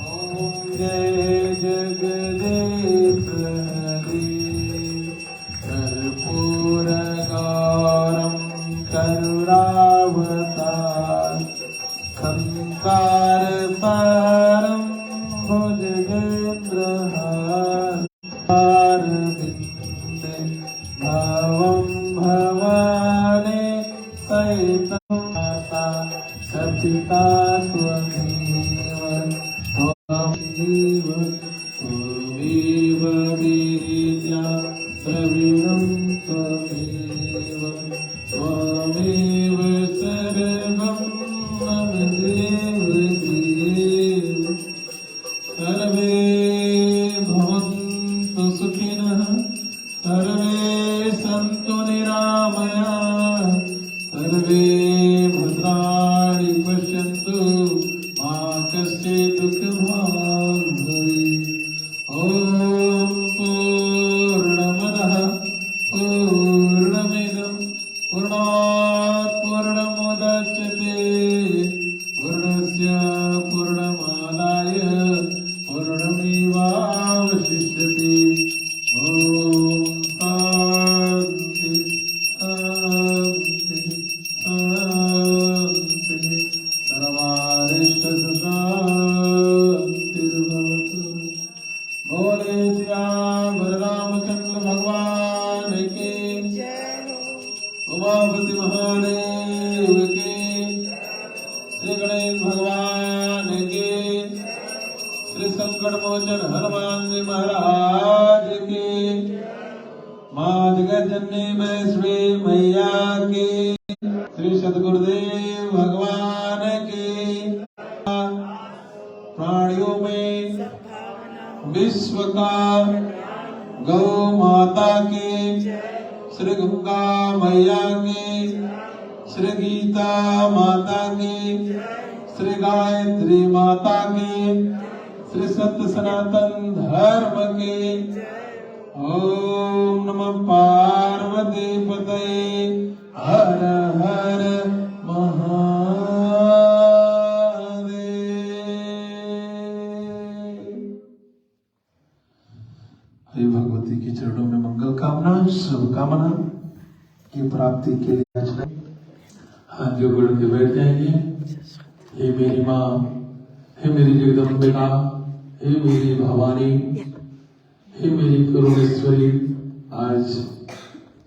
ओम जय जगदीश हरे। कर्पूर गौरम करुणावतार संसार सारं भुजगेन्द्रहार विन्दे भवं भवानी सहितं माता सपिता त्वमेव त्वमेव त्वमेव वेद्या द्रविणं त्वमेव त्वमेव सर्वं मम देव देव। सर्वे भवन्तु सुखिनः सर्वे सन्तु निरामयाः सर्वे भद्राणि पश्यन्तु मा कश्चित् दुःखभाग् भवेत्। ॐ पूर्णमदः पूर्णमिदं पूर्णात् पूर्णमुदच्यते पूर्णस्य पूर्णमादाय पूर्णमेवावशिष्यते। ॐ उमापति महादेव के, श्री गणेश भगवान के, श्री संकट मोचन हनुमान जी महाराज के, माँ जगत जननी वैष्णवी मैया के, श्री सद्गुरुदेव भगवान के, प्राणियों में विश्व का गौ माता के, श्री गंगा मैया के, श्री गीता माता के, श्री गायत्री माता के, श्री सत्य सनातन धर्म के। ओम नमः पार्वती पतये हर हर महादेव। हरि भगवती के चरणों में मंगल कामना, शुभकामना की प्राप्ति के लिए याचना। हाथ जो जोड़ के बैठ जाएंगे। हे मेरी माँ, हे मेरी जगदम्बिका, हे मेरी भवानी, हे मेरी करुणेश्वरी, आज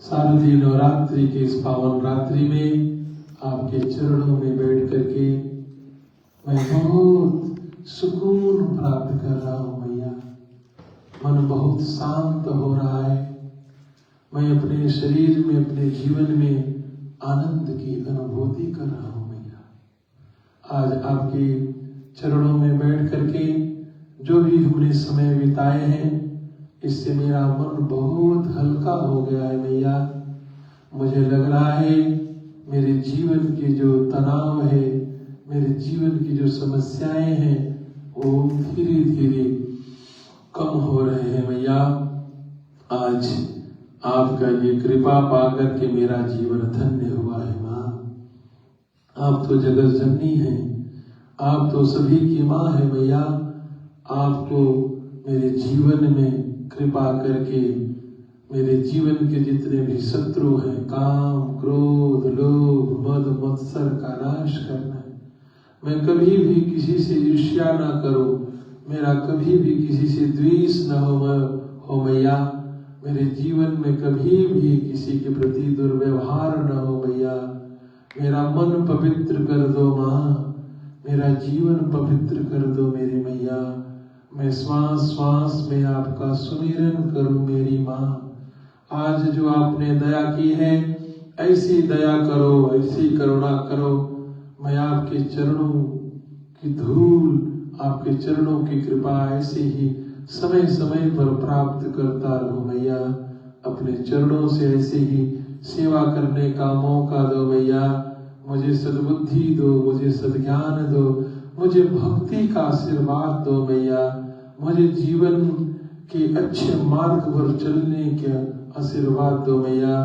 शारदीय नवरात्रि के इस पावन रात्रि में आपके चरणों में बैठ करके मैं बहुत सुकून प्राप्त कर रहा हूँ मैया। मन बहुत शांत हो रहा है। मैं अपने शरीर में, अपने जीवन में आनंद की अनुभूति कर रहा हूँ मैया। आज आपके चरणों में बैठ करके जो भी हमने समय बिताए हैं, इससे मेरा मन बहुत हल्का हो गया है मैया। मुझे लग रहा है मेरे जीवन के जो तनाव है, मेरे जीवन की जो समस्याएं हैं, वो धीरे धीरे कम हो रहे हैं मैया। आज आपका ये कृपा पाकर के मेरा जीवन धन्य हुआ है माँ। आप तो जगत जननी हैं, आप तो सभी की माँ है मैया। आपको मेरे जीवन में कृपा करके मेरे जीवन के जितने भी शत्रु हैं, काम, क्रोध, लोभ, मद, मत्सर का नाश करना है। मैं कभी भी किसी से ईर्ष्या ना करूं, मेरा कभी भी किसी से द्वेष न हो मैया। मेरे जीवन में कभी भी किसी के प्रति दुर्व्यवहार न हो मैया। मेरा मन पवित्र कर दो माँ, मेरा जीवन पवित्र कर दो मेरी मैया। मैं श्वास श्वास में आपका सुमिरन करूं मेरी माँ। आज जो आपने दया की है, ऐसी दया करो, ऐसी करुणा करो। मैं आपके चरणों की धूल, आपके चरणों की कृपा ऐसे ही समय समय पर प्राप्त करता रहूं मैया। अपने चरणों से ऐसे ही सेवा करने का मौका दो मैया। मुझे सद्बुद्धि दो, मुझे सद्ज्ञान दो, मुझे भक्ति का आशीर्वाद दो मैया। मुझे जीवन के अच्छे मार्ग पर चलने के आशीर्वाद दो मैया।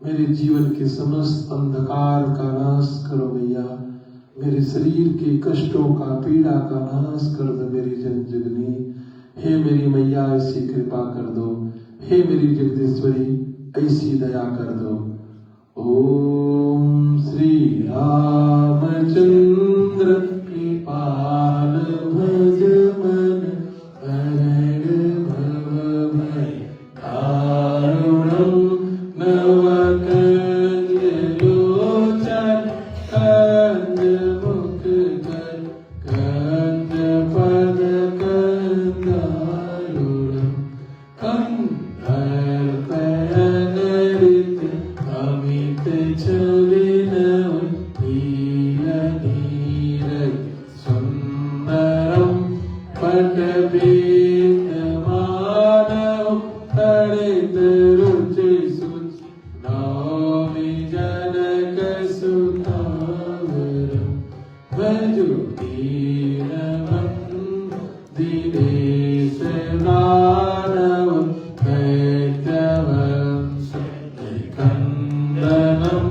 मेरे जीवन के समस्त अंधकार का नाश करो मैया। मेरे शरीर के कष्टों का, पीड़ा का नाश कर दो मेरी जनजगनी। हे मेरी मैया, ऐसी कृपा कर दो। हे मेरी जगदीश्वरी, ऐसी दया कर दो। ओम श्री रामचंद्र कृपाल भज मन हरण भव भय दारुणं नवकंज लोचन कंज मुख कर कंज पद कंदारुणं कंधर्पयनरित अमित चलिनव नीरनीरज सुंदरं पटभेदमानव तड़ित रुचि सुच नौमि जनक सुतावरं भजो दीनबन्धु दानव दैत्यवंश कंदनं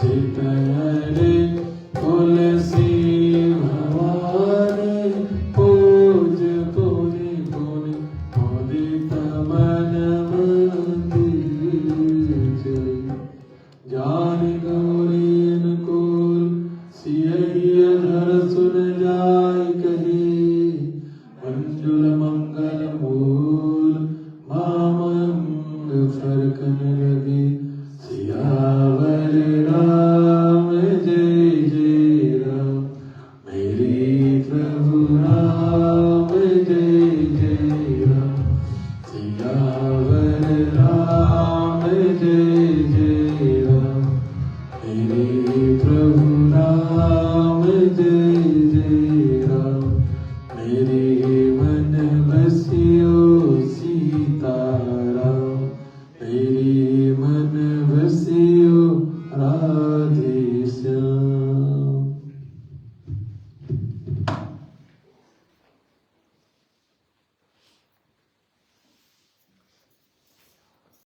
शीतले तुलसी भवानी पूज पुनि पुनि मुदित मन मंदिर ज्ञान गौरी अनुकूल सियहिया धर सुन जाय कही मंजुल मंगल मूल मामंग फरकन लगी सियावर राम जय जय राम मेरी प्रभु राम जय जय राम सियावर राम जय जय राम मेरे प्रभु राम जय जय राम मेरे